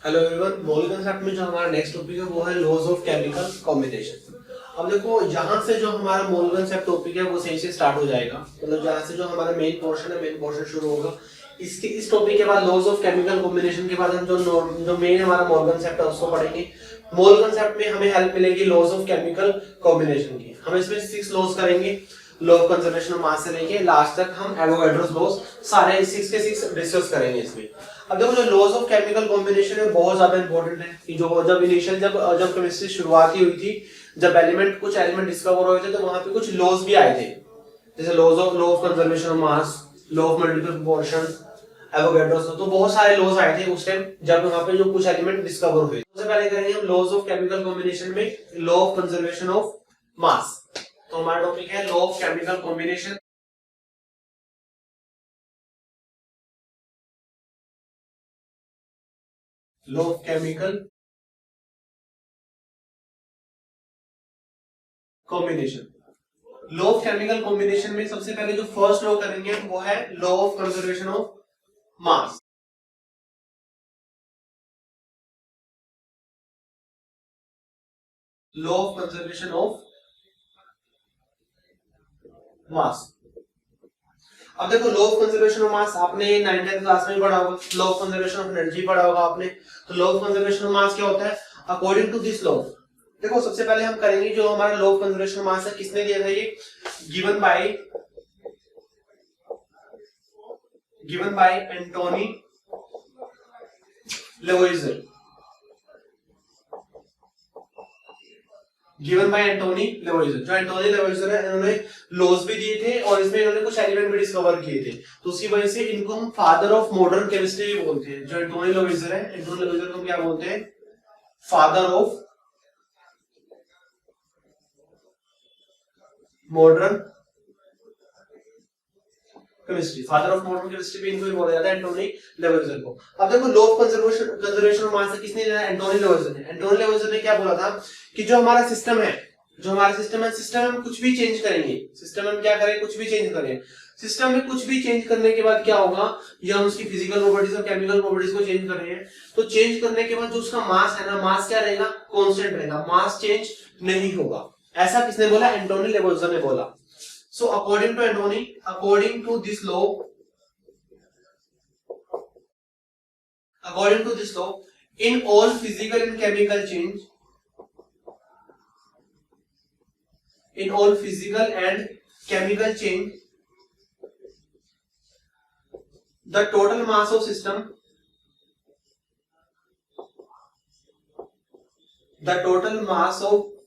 Hello everyone, मोल concept में जो हमारा नेक्स्ट टॉपिक है वो है लॉज ऑफ केमिकल कॉम्बिनेशन। अब देखो यहाँ से जो हमारा मोल कंसेप्ट टॉपिक है वो सही से स्टार्ट हो जाएगा, मतलब जहाँ से जो हमारा मेन पोर्शन शुरू होगा। इस टॉपिक के बाद लॉज ऑफ केमिकल कॉम्बिनेशन के बाद हम जो मेन हमारा मोल कंसेप्ट है उसको पढ़ेंगे। मोल कंसेप्ट में हमें हेल्प मिलेगी लॉज ऑफ केमिकल कॉम्बिनेशन की। हम इसमें 6 लॉज करेंगे, लॉ ऑफ कंजर्वेशन ऑफ मास से लेके लास्ट तक हम एवोगाड्रोस लॉज सारे 6 के 6 डिस्कस करेंगे इसमें। अब देखो जो लॉज ऑफ केमिकल कॉम्बिनेशन है बहुत ज्यादा इंपॉर्टेंट है कि जो जब इनिशियल जब केमिस्ट्री शुरुआती हुई थी, जब कुछ एलिमेंट डिस्कवर हुए थे तो वहां पे कुछ लॉज भी आए थे, जैसे law of conservation of mass, law of multiple proportion, Avogadro's. तो बहुत सारे लॉज आए थे उस टाइम जब वहां पे जो कुछ एलिमेंट डिस्कवर हुए। सबसे पहले करेंगे हम लॉज ऑफ केमिकल कॉम्बिनेशन में लॉ ऑफ कंजर्वेशन ऑफ मास। तो हमारा टॉपिक है law of chemical combination. Law of chemical combination. Law of chemical combination में सबसे पहले जो फर्स्ट लॉ करेंगे वो है law of conservation of mass. Law of conservation of mass. अब देखो लॉ ऑफ कंजर्वेशन ऑफ मास आपने 9th क्लास में पढ़ा होगा, law of conservation of energy पढ़ा होगा आपने। तो लॉ ऑफ कंजर्वेशन ऑफ मास क्या होता है? अकॉर्डिंग टू दिस लॉ, देखो सबसे पहले हम करेंगे जो हमारा law of conservation of mass है, किसने दिया था ये? Given by Antoine Lavoisier. Given by Antoine Lavoisier. जो एंटोनी लेवोइजर है इन्होंने लॉज भी दिए थे और इसमें इन्होंने कुछ एलिमेंट भी डिस्कवर किए थे, तो उसकी वजह से इनको हम फादर ऑफ मॉडर्न केमिस्ट्री भी बोलते हैं। जो एंटोनी लेवोइजर है, एंटोनी लेवोइजर को क्या बोलते हैं? Father of modern chemistry. Father of modern chemistry भी इनको ही बोला जाता है, एंटोनी लेवोइजर को। अब देखो लॉ ऑफ कंजर्वेशन ऑफ मास किसने दिया? एंटोनी लेवोइजर ने। एंटोनी लेवोइजर ने क्या बोला था कि जो हमारा सिस्टम है सिस्टम में हम कुछ भी चेंज करेंगे, सिस्टम में हम क्या करें? कुछ भी चेंज करें। सिस्टम में कुछ भी चेंज करने के बाद क्या होगा? या हम उसकी फिजिकल प्रॉपर्टीज और केमिकल प्रॉपर्टीज को चेंज कर रहे हैं, तो चेंज करने के बाद जो उसका मास है ना, मास क्या रहेगा? कांस्टेंट रहेगा, मास चेंज नहीं होगा। ऐसा किसने बोला? एंटोनी लेवोइजर ने बोला। So according to this law, in all physical and chemical change, the total mass of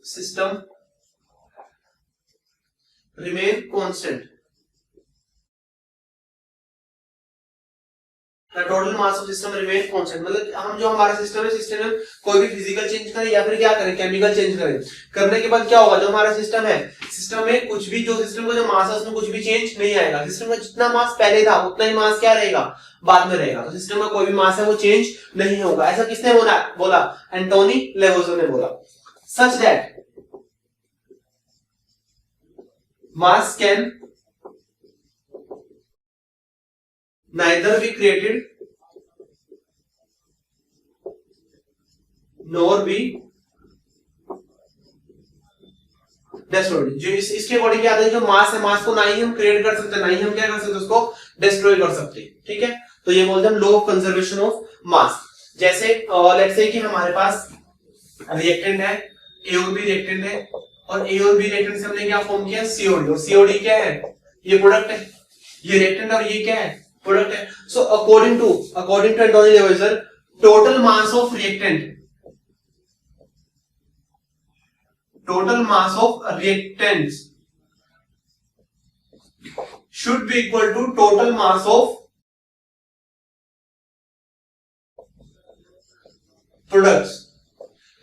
system remain constant. The total mass of system remain constant। मतलब हम जो हमारा सिस्टम में कोई भी फिजिकल चेंज करें या फिर क्या करें? केमिकल चेंज करें, करने के बाद क्या होगा? जो हमारा सिस्टम में कुछ भी, जो सिस्टम का जो मास है उसमें कुछ भी चेंज नहीं आएगा। सिस्टम का जितना मास पहले था उतना ही मास क्या रहेगा? बाद में रहेगा। तो सिस्टम का कोई भी मास है वो चेंज नहीं होगा। ऐसा किसने बोला? एंटोनी लेवोइजर ने बोला। Such that mass can neither be created nor be destroyed। जो इसके अकॉर्डिंग क्या आता है? जो मास है, मास को ना ही हम क्रिएट कर सकते, ना ही हम क्या कर सकते उसको डिस्ट्रॉय कर सकते। ठीक है, तो ये बोलते हैं हम लॉ ऑफ कंजर्वेशन ऑफ मास। जैसे लेट्स से कि हमारे पास रिएक्टेंट है, ए और बी रिएक्टेंट है, और ए और बी रिएक्टेंट से हमने क्या फॉर्म किया? सीओडी। और सीओडी क्या है? ये प्रोडक्ट है, ये रिएक्टेंट और ये क्या है? प्रोडक्ट है। So according to Antoine Lavoisier, total mass of reactants should be equal to total mass of products।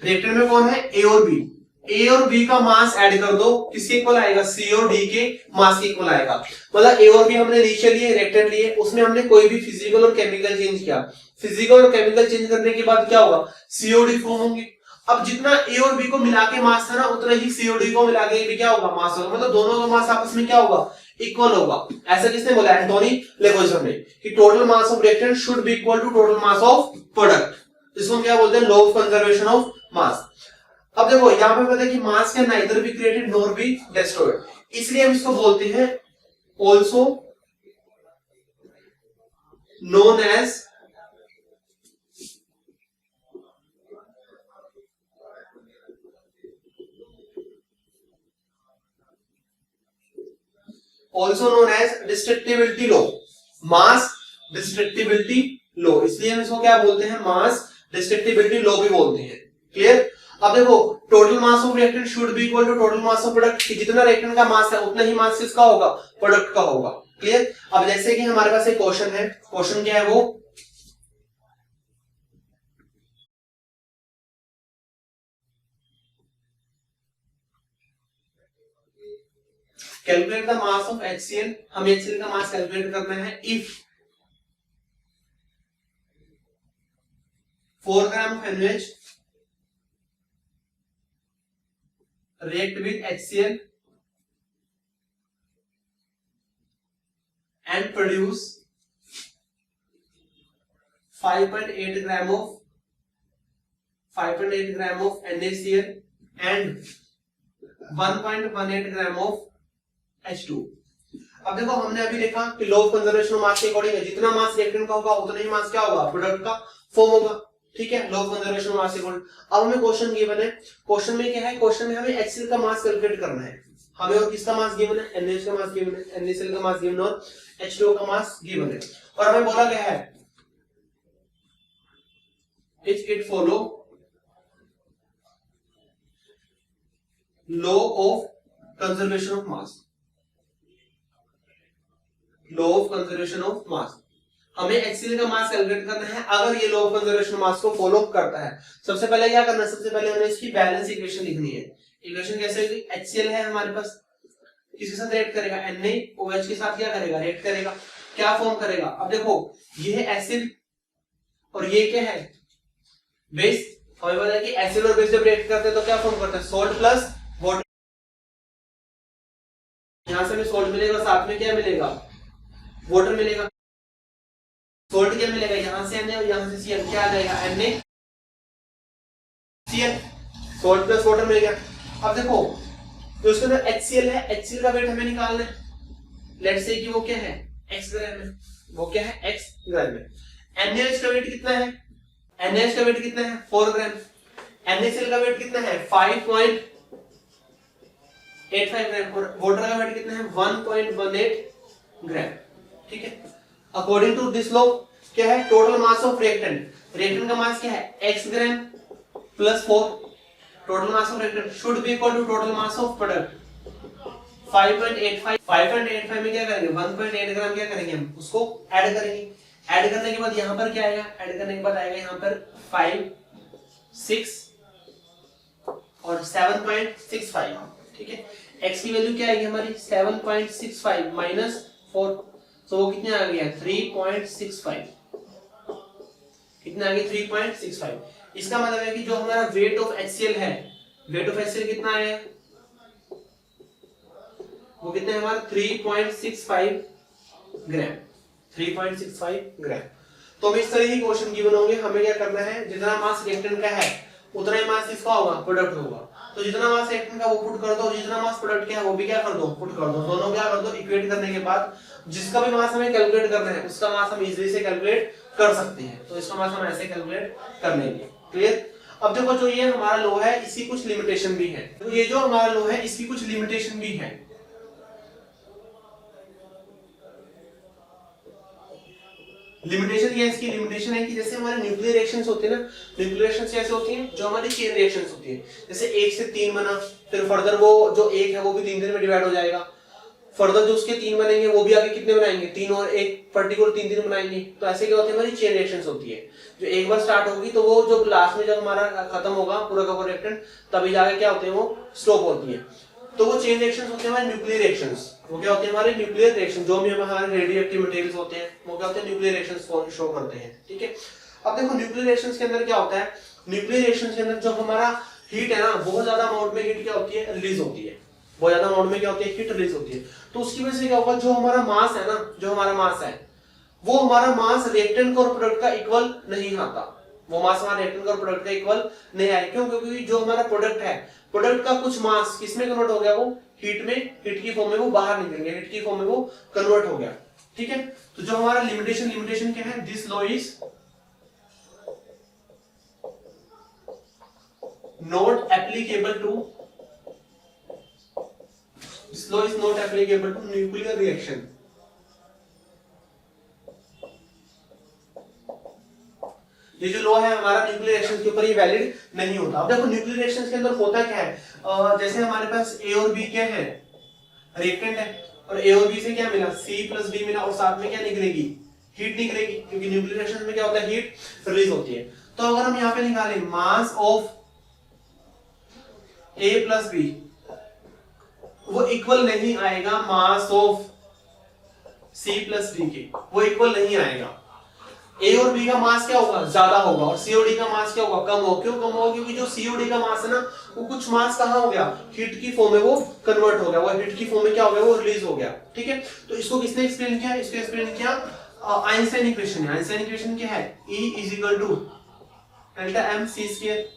Reactant में कौन है? ए और बी। ए और बी का मास ऐड कर दो, किसके इक्वल आएगा? सी और डी के मास के इक्वल आएगा। मतलब ए और बी हमने इनिशियल लिए, रिएक्टेंट लिए, उसमें हमने कोई भी फिजिकल और केमिकल चेंज किया। फिजिकल और केमिकल चेंज करने के बाद क्या होगा? सीओडी फॉर्म होंगे। अब जितना ए और बी को मिला के मास था ना, उतना ही सीओडी को मिला के भी क्या होगा? मास होगा। मतलब दोनों का मास आपस में क्या होगा? इक्वल होगा। ऐसा किसने बोला? एंटोनी लेवोइजर ने, कि total mass of reactant should be equal to total mass of product. इसको हम क्या बोलते हैं, law of conservation of mass. अब देखो यहां पे पता है कि mass can neither be created nor be destroyed, इसलिए हम इसको बोलते हैं also known as destructibility law, mass destructibility law, इसलिए हम इसको क्या बोलते हैं, मास डिस्ट्रक्टिबिलिटी लॉ भी बोलते हैं। क्लियर। अब देखो total mass of reactant should be equal to total mass of product, जितना रिएक्टेंट का मास है उतना ही मास किसका होगा, प्रोडक्ट का होगा। क्लियर। अब जैसे कि हमारे पास एक क्वेश्चन है, क्वेश्चन क्या है वो, calculate the mass of HCl, हमें HCl का मास कैलकुलेट करना है if 4 gram of NaOH react with HCl and produce 5.8 gram of NaCl and 1.18 gram of H2। अब देखो हमने अभी देखा कि लॉ ऑफ कंजर्वेशन ऑफ मास के अकॉर्डिंग जितना मास रिएक्टेंट का होगा उतना ही मास क्या होगा, प्रोडक्ट का फॉर्म होगा। ठीक है, लॉ ऑफ कंजर्वेशन ऑफ मास के अकॉर्डिंग। अब हमें क्वेश्चन गिवन है, क्वेश्चन में क्या है, क्वेश्चन में हमें HCl का मास कैलकुलेट करना है, हमें और किसका मास गिवन है, NaOH का मास गिवन है, NaCl का मास गिवन है और H2O का मास गिवन है। और हमें बोला गया है it follow law of conservation of mass, law of conservation of मास, हमें HCl का मास कैलकुलेट करना है अगर ये लॉ ऑफ कंजर्वेशन मास को फॉलो करता है। सबसे पहले क्या करना है, सबसे पहले हमें इसकी बैलेंस इक्वेशन लिखनी है। इक्वेशन कैसे होगी, HCl है हमारे पास, किसके साथ रिएक्ट करेगा, NaOH के साथ क्या करेगा, रिएक्ट करेगा, क्या फॉर्म करेगा। अब देखो ये है एसिड और ये क्या है, बेस। हमें पता है कि एसिड और बेस जब रिएक्ट करते हैं तो क्या फॉर्म करते हैं, सोल्ट प्लस वाटर। यहां से हमें सोल्ट मिलेगा, साथ में क्या मिलेगा, वाटर मिलेगा। सोल्ट क्या मिलेगा, यहां से Na और यहां से Cl, क्या आ जाएगा, NaCl, सोल्ट प्लस वाटर मिल गया। अब देखो तो उसके अंदर HCl है, HCl का वेट हमें निकालना है, लेट्स से कि वो क्या है, x ग्राम है, वो क्या है, x ग्राम है। NaOH का वेट कितना है, NaOH का वेट कितना है, 4 ग्राम। NaCl का वेट कितना है, 5.85 ग्राम और वाटर का वेट कितना है, 1.18 ग्राम। ठीक है, अकॉर्डिंग टू दिस लॉ क्या है, total mass of reactant, reactant का मास क्या है, x gram plus 4, total mass of reactant should be equal to total mass of product 5.85। 5.85 में क्या करेंगे, 1.8 ग्राम क्या करेंगे, हम उसको ऐड करेंगे। ऐड करने के बाद यहां पर क्या आएगा, ऐड करने के बाद आएगा यहां पर 5, 6 और 7.65। ठीक है, x की वैल्यू क्या आएगी हमारी, 7.65 माइनस 4, तो वो कितने आ गया, 3.65। कितना आ गया, 3.65। इसका मतलब है कि जो हमारा वेट ऑफ HCl है, वेट ऑफ HCl कितना है, वो कितना है हमारा 3.65 ग्राम, 3.65 ग्राम। तो हम इस तरह ही क्वेश्चन गिवन होंगे, हमें क्या करना है, जितना मास रिएक्टेंट का है उतना ही मास इसका होगा, प्रोडक्ट होगा। तो जितना मास रिएक्टेंट का वो पुट कर दो और जितना मास प्रोडक्ट का है वो भी क्या कर दो, पुट कर दो। दोनों क्या कर दो, इक्वेट करने के बाद जिसका भी मास हमें कैलकुलेट करना है उसका मास हम इजीली से कैलकुलेट कर सकते हैं। तो इसका मास हम ऐसे कैलकुलेट कर लेंगे। क्लियर। अब देखो जो ये हमारा लॉ है इसकी कुछ लिमिटेशन भी है, तो ये जो हमारा लॉ है इसकी कुछ लिमिटेशन भी है। लिमिटेशन ये इसकी लिमिटेशन है कि जैसे हमारे न्यूक्लियर रिएक्शंस होते हैं ना, न्यूक्लियर रिएक्शंस कैसे होती हैं, जो हमारी चेन रिएक्शंस होती है, जैसे 1 से 3 बना, फिर फर्दर वो जो 1 है वो भी 3 में डिवाइड हो जाएगा, फर्दर जो उसके 3 बनेंगे वो भी आगे कितने बनाएंगे, 3 और 1 पर्टिकुलर 3 बनाएंगे। तो ऐसे क्या होती है, हमारी चेन रिएक्शंस होती है, जो एक बार स्टार्ट होगी तो वो जो लास्ट में जब हमारा खत्म होगा पूरा का पूरा रिएक्टेंट, तभी जाके क्या होते हैं, वो स्टॉप होती है। तो वो चेन रिएक्शंस होते हैं हमारे न्यूक्लियर रिएक्शंस। वो क्या होते हैं, हमारे न्यूक्लियर रिएक्शन, जो भी हमारे रेडियोएक्टिव मटेरियल्स होते हैं वो क्या होते हैं, न्यूक्लियर रिएक्शंस को शो करते हैं। ठीक है, अब देखो न्यूक्लियर रिएक्शंस के अंदर क्या होता है, न्यूक्लियर रिएक्शंस के अंदर जो हमारा हीट है ना, बहुत ज्यादा अमाउंट में हीट क्या होती है, रिलीज होती है, बहुत ज्यादा अमाउंट में क्या होती है, हीट रिलीज होती है। तो उसकी वजह से क्या होगा, जो हमारा मास है ना, जो हमारा मास है वो हमारा मास रिएक्टेंट और प्रोडक्ट का इक्वल नहीं आता। वो मास हमारा रिएक्टेंट और प्रोडक्ट का इक्वल नहीं आएगा। क्यों? क्योंकि जो हमारा प्रोडक्ट है, प्रोडक्ट का कुछ मास किसमें कन्वर्ट हो गया, वो हीट में, हीट की फॉर्म में वो बाहर निकल गया, हीट की फॉर्म में वो कन्वर्ट हो गया। ठीक है, तो जो हमारा लिमिटेशन क्या है, this law is not applicable to, this law is not applicable to nuclear reaction. ये जो लॉ है हमारा न्यूक्लियर रिएक्शन के ऊपर ये वैलिड नहीं होता। अब देखो न्यूक्लियर रिएक्शन के अंदर होता क्या है, जैसे हमारे पास ए और बी क्या है, रिएक्टेंट है, और ए और बी से क्या मिला, सी प्लस डी मिला, और साथ में क्या निकलेगी, हीट निकलेगी, क्योंकि न्यूक्लियर रिएक्शन में क्या होता है, हीट रिलीज होती है। तो अगर हम यहाँ पे निकालें mass of A plus B, वो इक्वल नहीं आएगा mass of C plus D के, वो इक्वल नहीं आएगा। ए और बी का मास क्या होगा, ज्यादा होगा, और सीओडी का मास क्या होगा, कम होगा। क्यों कम होगा? क्योंकि जो सीओडी का मास है ना, वो कुछ मास कहाँ हो गया, हीट की फॉर्म में वो कन्वर्ट हो गया, वो हीट की फॉर्म में क्या हो गया, वो रिलीज हो गया। ठीक है, तो इसको किसने एक्सप्लेन किया, इसको एक्सप्लेन किया आइंस्टाइन इक्वेशन है। आइंस्टाइन इक्वेशन क्या है, E = delta m c square.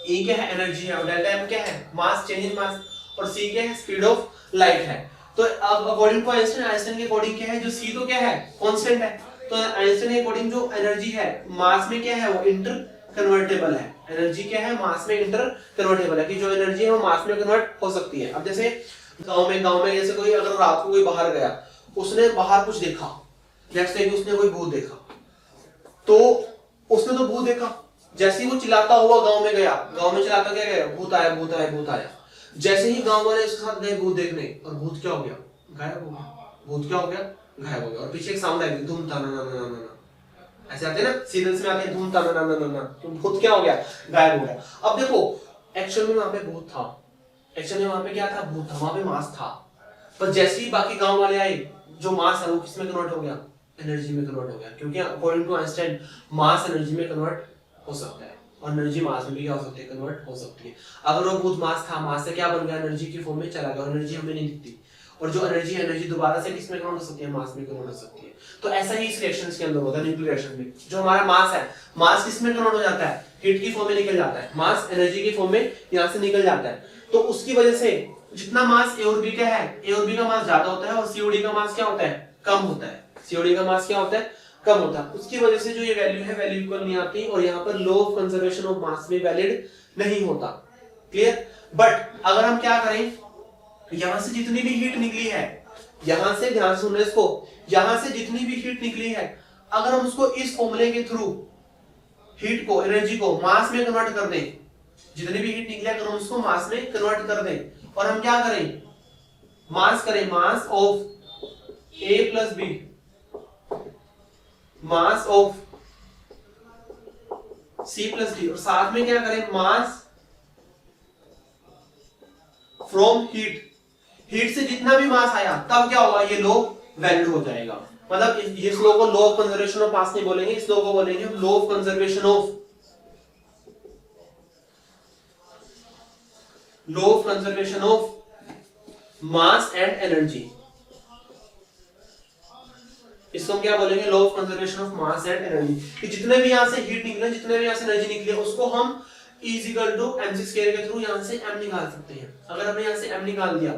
E क्या है, एनर्जी है, और डेल्टा m क्या है, मास, चेंज इन मास, और c क्या है, स्पीड ऑफ लाइट है। तो अब अकॉर्डिंग टू आइंस्टाइन के अकॉर्डिंग क्या है, जो c तो क्या है, कांस्टेंट है, तो आइंस्टाइन के अकॉर्डिंग जो एनर्जी है मास में क्या है, वो इंटर कन्वर्टेबल है। एनर्जी क्या है, मास में इंटर कन्वर्टेबल है, कि जो एनर्जी है वो मास में कन्वर्ट हो सकती है। अब जैसे गांव में जैसे कोई अगर रात को कोई बाहर गया, उसने बाहर कुछ देखा, जैसे कि उसने कोई भूत देखा, तो उसने तो भूत देखा, जैसे ही वो चिल्लाता हुआ गांव में गया, गांव में चिल्लाता क्या गया, भूत आया भूत आया भूत आया। जैसे ही गांव वाले उसके साथ गए भूत देखने, और भूत क्या हो गया, गायब हो गया। भूत क्या हो गया, गायब हो गया। और पीछे एक साउंड आई, धूम ता ना ना ना ना, ऐसे आते हैं ना सीरियल्स में, आते हैं धूम ता ना ना ना ना, तो भूत क्या हो गया, गायब हो गया। अब देखो एक्चुअल में वहां पे भूत था, एक्चुअल में वहां पे क्या था, भूत था, वहां पे मास था, पर जैसे ही बाकी गांव वाले आए, जो मास है वो किसमें कन्वर्ट हो गया, एनर्जी में कन्वर्ट हो गया। क्योंकि according to Einstein mass energy में कन्वर्ट हो सकता है, और एनर्जी मास में भी क्या हो सकती है, कन्वर्ट हो सकती है। अगर वो भूत मास था, मास से क्या बन गया, एनर्जी की फॉर्म में चला गया, और एनर्जी हमें नहीं दिखती, और जो एनर्जी दोबारा से किसमें कन्वर्ट हो सकती है, मास में कन्वर्ट हो सकती है। तो ऐसा ही इस रिएक्शंस के अंदर होता है, न्यूक्लियर रिएक्शन में। जो हमारा मास है, मास किसमें कन्वर्ट हो जाता है, हीट की फॉर्म में निकल जाता है, मास एनर्जी की फॉर्म में यहां से निकल जाता है। तो उसकी वजह से जितना मास ए और बी का है, ए और बी का मास ज्यादा होता है, और सीओडी का मास क्या होता है, कम होता है। सीओडी का मास क्या होता है, कम होता है। उसकी वजह से जो ये वैल्यू है, वैल्यू इक्वल नहीं आती, और यहाँ पर लॉ ऑफ कंजर्वेशन ऑफ मास में वैलिड नहीं होता। क्लियर? बट अगर हम क्या करें, यहां से जितनी भी हीट निकली है, यहां से ध्यान से सुनना इसको, यहां से जितनी भी हीट निकली है, अगर हम उसको इस फॉर्मूले के थ्रू हीट को, एनर्जी को मास में कन्वर्ट कर दें, जितनी भी हीट निकली अगर हम उसको मास में कन्वर्ट कर दें, और हम क्या करें, मास करें, mass of A plus B, mass of C plus D, और साथ में क्या करें, मास फ्रॉम हीट, हीट से जितना भी मास आया, तब क्या होगा, ये लॉ वैलिड हो जाएगा। मतलब इस लॉ को लॉ ऑफ कंजर्वेशन ऑफ मास नहीं बोलेंगे, इस लॉ को बोलेंगे law of conservation of, law of conservation of mass and energy. इसको हम क्या बोलेंगे, law of conservation of mass and energy. कि जितने भी यहां से हीट निकले, जितने भी यहां से एनर्जी निकले, उसको हम E = mc स्क्वायर के थ्रू यहां से m निकाल सकते हैं। अगर हमने यहां से m निकाल दिया,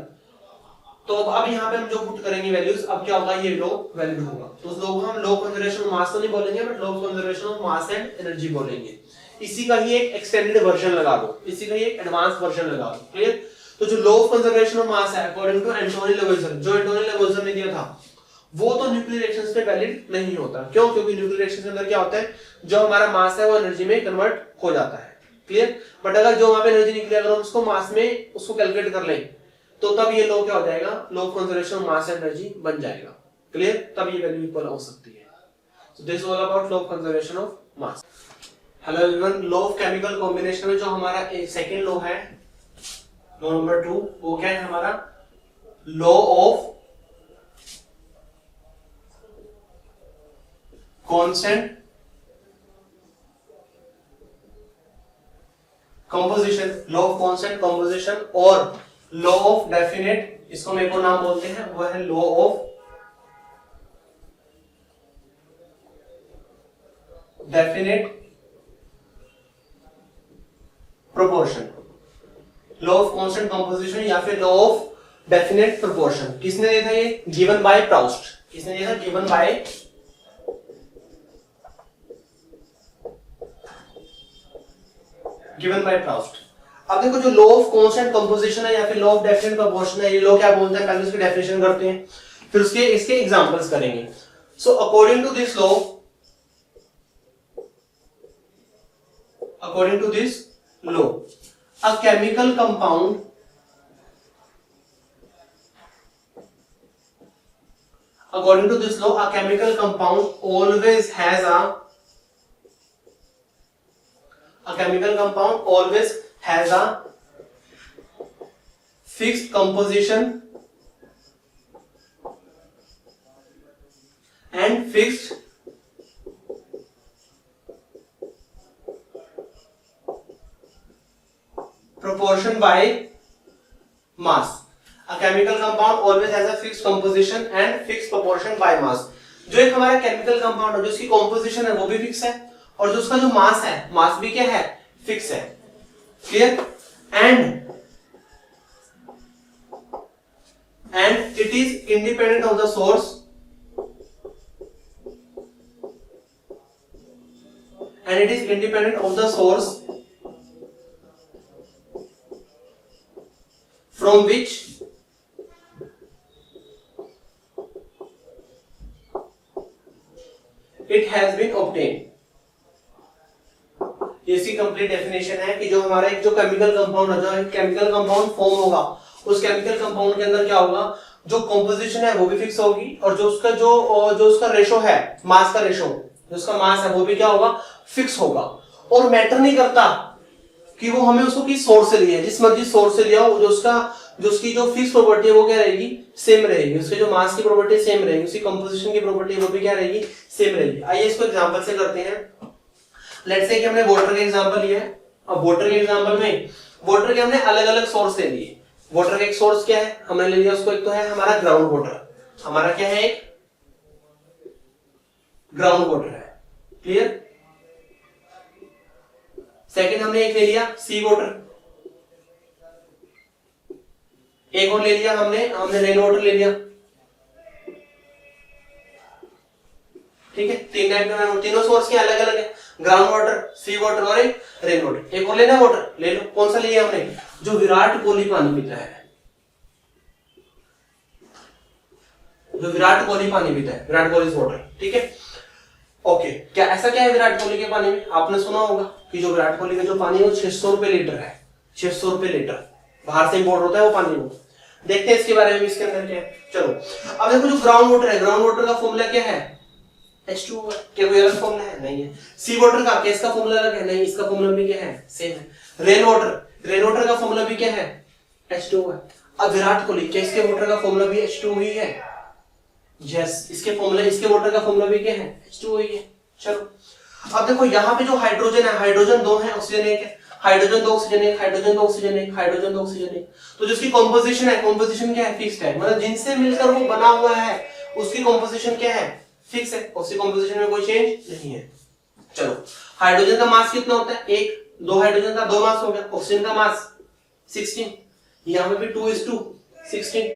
तो अब यहाँ पे हम जो पुट करेंगे वैल्यूज, अब क्या होगा, ये लॉ वैलिड होगा। तो उस लॉ को हम लॉ ऑफ कंजर्वेशन ऑफ मास तो नहीं बोलेंगे, but law of conservation of mass and energy बोलेंगे। इसी का ही एक एक्सटेंडेड वर्जन लगा दो, इसी का ही एक एडवांस वर्जन लगा दो। क्लियर? तो जो law of conservation of mass है, अकॉर्डिंग टू एंटोनी लेवोइजर, जो एंटोनी लेवोइजर ने दिया था, वो तो न्यूक्लियर रिएक्शंस पे वैलिड नहीं होता। क्यों? क्योंकि न्यूक्लियर रिएक्शन के अंदर क्या होता है, जो हमारा मास है वो एनर्जी में कन्वर्ट हो जाता है। क्लियर? बट अगर जो वहां पे एनर्जी निकली, अगर हम उसको मास में उसको कैलकुलेट कर लें, तो तब ये लॉ क्या हो जाएगा, law of conservation of mass and energy बन जाएगा। क्लियर? तब ये वैल्यू इक्वल हो सकती है। So this all about law of conservation of mass. Hello everyone, law of chemical combination में जो हमारा सेकंड लॉ है, लॉ नंबर 2, वो क्या है हमारा, law of constant composition, law of constant composition, और लॉ ऑफ डेफिनेट, इसको हम एक और नाम बोलते हैं, वो है law of definite proportion, law of constant composition या फिर लॉ ऑफ डेफिनेट प्रोपोर्शन। किसने दिया था ये? Given bye Proust. किसने दिया था? Given by Proust. अब देखो जो लॉ ऑफ कांस्टेंट कंपोजिशन है या फिर लॉ ऑफ डेफिनेट प्रोपोर्शन है, ये लॉ क्या बोलते हैं? पहले उसकी डेफिनेशन करते हैं, फिर उसके इसके एग्जांपल्स करेंगे। So according to this law, according to this law, a chemical compound according to this law, a chemical compound always has a fixed composition and fixed proportion by mass. A chemical compound always has a fixed composition and fixed proportion by mass. जो एक हमारा chemical compound है, जो उसकी composition है वो भी fix है, और जो उसका जो मास है, मास भी क्या है? फिक्स है। Clear? And it is independent of the source, from which it has been obtained। इसकी कंप्लीट डेफिनेशन है कि जो हमारा एक जो केमिकल कंपाउंड है, जो एक केमिकल कंपाउंड फॉर्म होगा, उस केमिकल कंपाउंड के अंदर क्या होगा? जो कंपोजिशन है वो भी फिक्स होगी, और जो उसका जो उसका रेशो है, मास का रेशो, जो उसका मास है वो भी क्या होगा? फिक्स होगा। और मैटर नहीं करता कि वो हमें उसको किस सोर्स से लिया है, जिस मर्जी सोर्स से लिया हो, जो उसकी जो फिक्स प्रॉपर्टी है वो क्या रहेगी? सेम रहेगी। उसके जो मास की प्रॉपर्टी सेम रहेगी, उसकी कंपोजिशन की प्रॉपर्टी वो भी क्या रहेगी? सेम रहेगी। आइए इसको एग्जांपल से करते हैं। लेट्स से कि हमने वाटर का एग्जांपल लिया है। अब वाटर के एग्जांपल में वाटर के हमने अलग अलग सोर्स ले लिए। वाटर का एक सोर्स क्या है? हमने ले लिया उसको, एक तो है हमारा ग्राउंड वाटर। हमारा क्या है? एक ग्राउंड वाटर है। क्लियर? सेकंड हमने एक ले लिया सी वाटर, एक और ले लिया हमने रेन वाटर ले लिया। ठीक है, तीन टाइप के, तीनों सोर्स के अलग अलग है, ग्राउंड वाटर, सी वाटर और एक रेन वाटर। एक और लेना वाटर, ले लो। कौन सा लिया हमने? जो विराट कोहली पानी पीता है, जो विराट कोहली पानी पीता है, विराट कोहली वाटर। ठीक है, ओके। क्या ऐसा क्या है विराट कोहली के पानी में? आपने सुना होगा कि जो विराट कोहली का जो पानी है वो 600 रुपए लीटर है। 600 रुपए लीटर बाहर से इंपोर्ट होता है वो पानी। वो देखते हैं इसके बारे में, इसके अंदर क्या है। चलो अब देखो जो ग्राउंड वाटर है, ग्राउंड वाटर का फॉर्मूला क्या है? H2O है। क्या कोई अलग फॉर्मूला है? नहीं है। सी वाटर का क्या इसका फॉर्मूला अलग है? नहीं, इसका फॉर्मूला भी क्या है? सेम है। रेन वाटर का फॉर्मूला भी क्या है? H2O है। अब विराट कोहली, क्या इसके वाटर का फॉर्मूला भी H2O ही है? यस, इसके वाटर का फॉर्मूला भी क्या है? H2O ही है। चलो अब देखो यहाँ पे जो हाइड्रोजन है, हाइड्रोजन 2 है, ऑक्सीजन 1 है। Hydrogen 2 oxygen 1, hydrogen 2 oxygen 1, hydrogen 2 oxygen 1। तो जिसकी कंपोजिशन है, कंपोजिशन क्या है? फिक्स्ड है। मतलब जिनसे मिलकर वो बना हुआ है उसकी कंपोजिशन क्या है? फिक्स है। उसकी कंपोजिशन में कोई चेंज नहीं है। चलो हाइड्रोजन का मास कितना होता है? 1। 2 हाइड्रोजन का 2 मास हो गया। ऑक्सीजन का मास 16, यहाँ पे भी 2:16,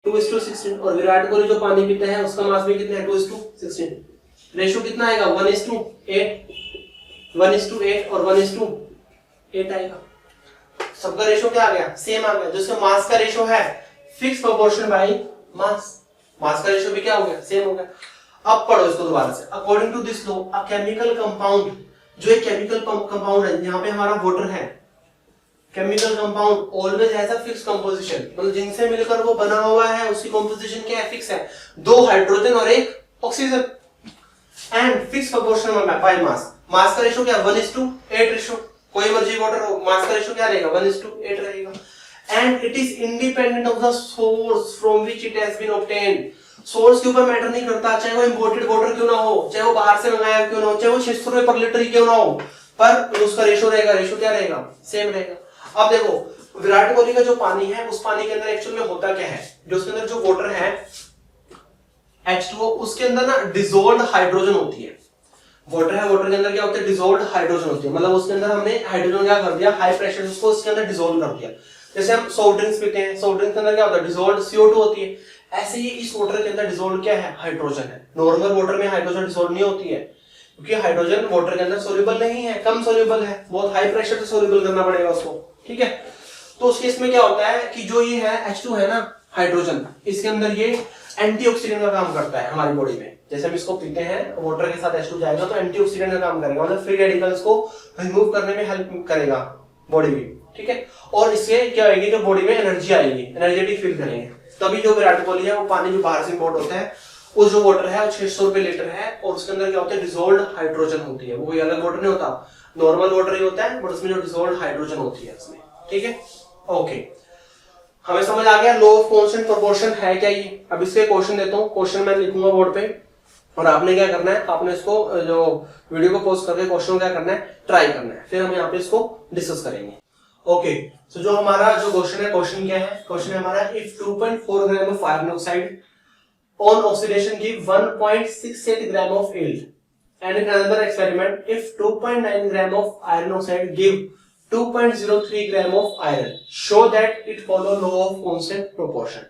2:16। और विराट कोहली जो पानी पीता है उसका मास भी कितना है? 2:16। रेशो कितना आएगा? 1:8, 1:8 और 1:8 आएगा। सबका रेशो क्या आ गया? सेम आ गया। जिसका मास का रेशो है fix proportion by mass, mass का रेशो भी क्या हो गया? सेम हो गया। अब पढ़ो इसको दोबारा से। According to this law, a chemical compound, जो एक केमिकल कंपाउंड है, यहाँ पे हमारा वाटर है, chemical compound always has a fix composition, मतलब जिनसे मिलकर वो बना हुआ है उसकी कंपोजिशन क्या है? फिक्स है। 2 हाइड्रोजन और 1 oxygen, and fix proportion by mass. Mass का रेशो क्या? 1:8 रेशो। कोई मर्जी वाटर हो, मास का रेशो क्या रहेगा? 1:8 रहेगा। And it is independent of the source from which it has been obtained. Source के ऊपर मैटर नहीं करता, चाहे वो इंपोर्टेड वाटर क्यों ना हो, चाहे वो बाहर से मंगाया क्यों ना हो, चाहे वो 600 रुपए पर लीटर क्यों ना हो, पर उसका रेशो रहेगा। रेशो क्या रहेगा? सेम रहेगा। अब देखो विराट कोहली का जो पानी है, उस पानी के अंदर एक्चुअल में होता क्या है? जो उसके अंदर जो वाटर है H2O, उसके अंदर ना डिसॉल्व्ड हाइड्रोजन होती है। वाटर है, वाटर के अंदर क्या होता है, डिसॉल्व्ड हाइड्रोजन होती है, मतलब उसके अंदर हमने हाइड्रोजन क्या कर दिया, हाई प्रेशर उसको उसके अंदर डिसॉल्व कर दिया। जैसे हम सॉफ्ट ड्रिंक्स पीते हैं, सॉफ्ट ड्रिंक्स के अंदर क्या होता है, डिसॉल्व्ड CO2 होती है, ऐसे ही इस वाटर के अंदर डिसॉल्व क्या है, हाइड्रोजन है। नॉर्मल वाटर में हाइड्रोजन डिसॉल्व नहीं होती है, क्योंकि हाइड्रोजन वाटर के अंदर सोल्यूबल नहीं है, कम सोल्यूबल है, बहुत हाई प्रेशर से सोल्यूबल करना पड़ेगा उसको, ठीक है। तो उस केस में क्या होता है कि जो ये है H2 है ना, हाइड्रोजन, इसके अंदर ये एंटीऑक्सीडेंट का काम करता है हमारी बॉडी में। जैसे हम इसको पीते हैं, वाटर के साथ H2 जाएगा तो एंटीऑक्सीडेंट का काम करेगा, मतलब फ्री रेडिकल्स को रिमूव करने में हेल्प करेगा बॉडी में, ठीक है। और इससे क्या होगी, जो बॉडी में एनर्जी आएगी, एनर्जेटिक फील करेंगे। तभी जो विराट कोहली है वो पानी जो बाहर से इंपोर्ट होता है, वो जो वाटर है वो 600 रुपए लीटर है, और उसके अंदर क्या होता है, डिसॉल्व्ड हाइड्रोजन होती है। वो कोई अलग वाटर नहीं होता, नॉर्मल वाटर ही होता है, बट उसमें जो डिसॉल्व्ड हाइड्रोजन होती है उसमें, ठीक है। ओके, हमें समझ आ गया लॉ ऑफ कांस्टेंट प्रोपोर्शन है क्या ये। अब इसके क्वेश्चन देता हूँ, क्वेश्चन मैं लिखूंगा बोर्ड पे, और आपने क्या करना है, आपने इसको जो वीडियो को पॉज करके क्वेश्चन क्या करना है, ट्राई करना है, फिर हम यहाँ पे इसको डिस्कस करेंगे। ओके, तो जो हमारा जो क्वेश्चन है, क्वेश्चन क्या है, क्वेश्चन है हमारा, if 2.4 gram of iron oxide on oxidation give 1.68 gram of yield, and in another experiment if 2.9 gram of iron oxide give 2.03 gram of iron, show that it follow law of constant proportion।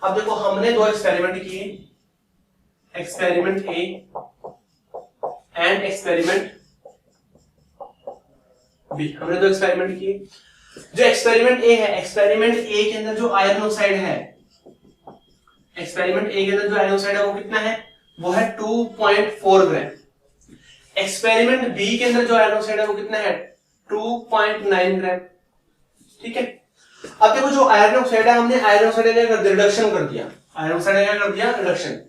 अब देखो हमने दो experiment किए, experiment A and experiment B, हमने दो experiment किए। जो experiment A है, एक्सपेरिमेंट A के अंदर जो आयरन ऑक्साइड है, एक्सपेरिमेंट ए के अंदर जो आयरन ऑक्साइड है वो कितना है, वो है 2.4 ग्राम। एक्सपेरिमेंट बी के अंदर जो आयरन ऑक्साइड है वो कितना है, 2.9 ग्राम, ठीक है। अब देखो जो आयरन ऑक्साइड है, हमने आयरन ऑक्साइड का रिडक्शन कर दिया, आयरन ऑक्साइड का कर दिया रिडक्शन।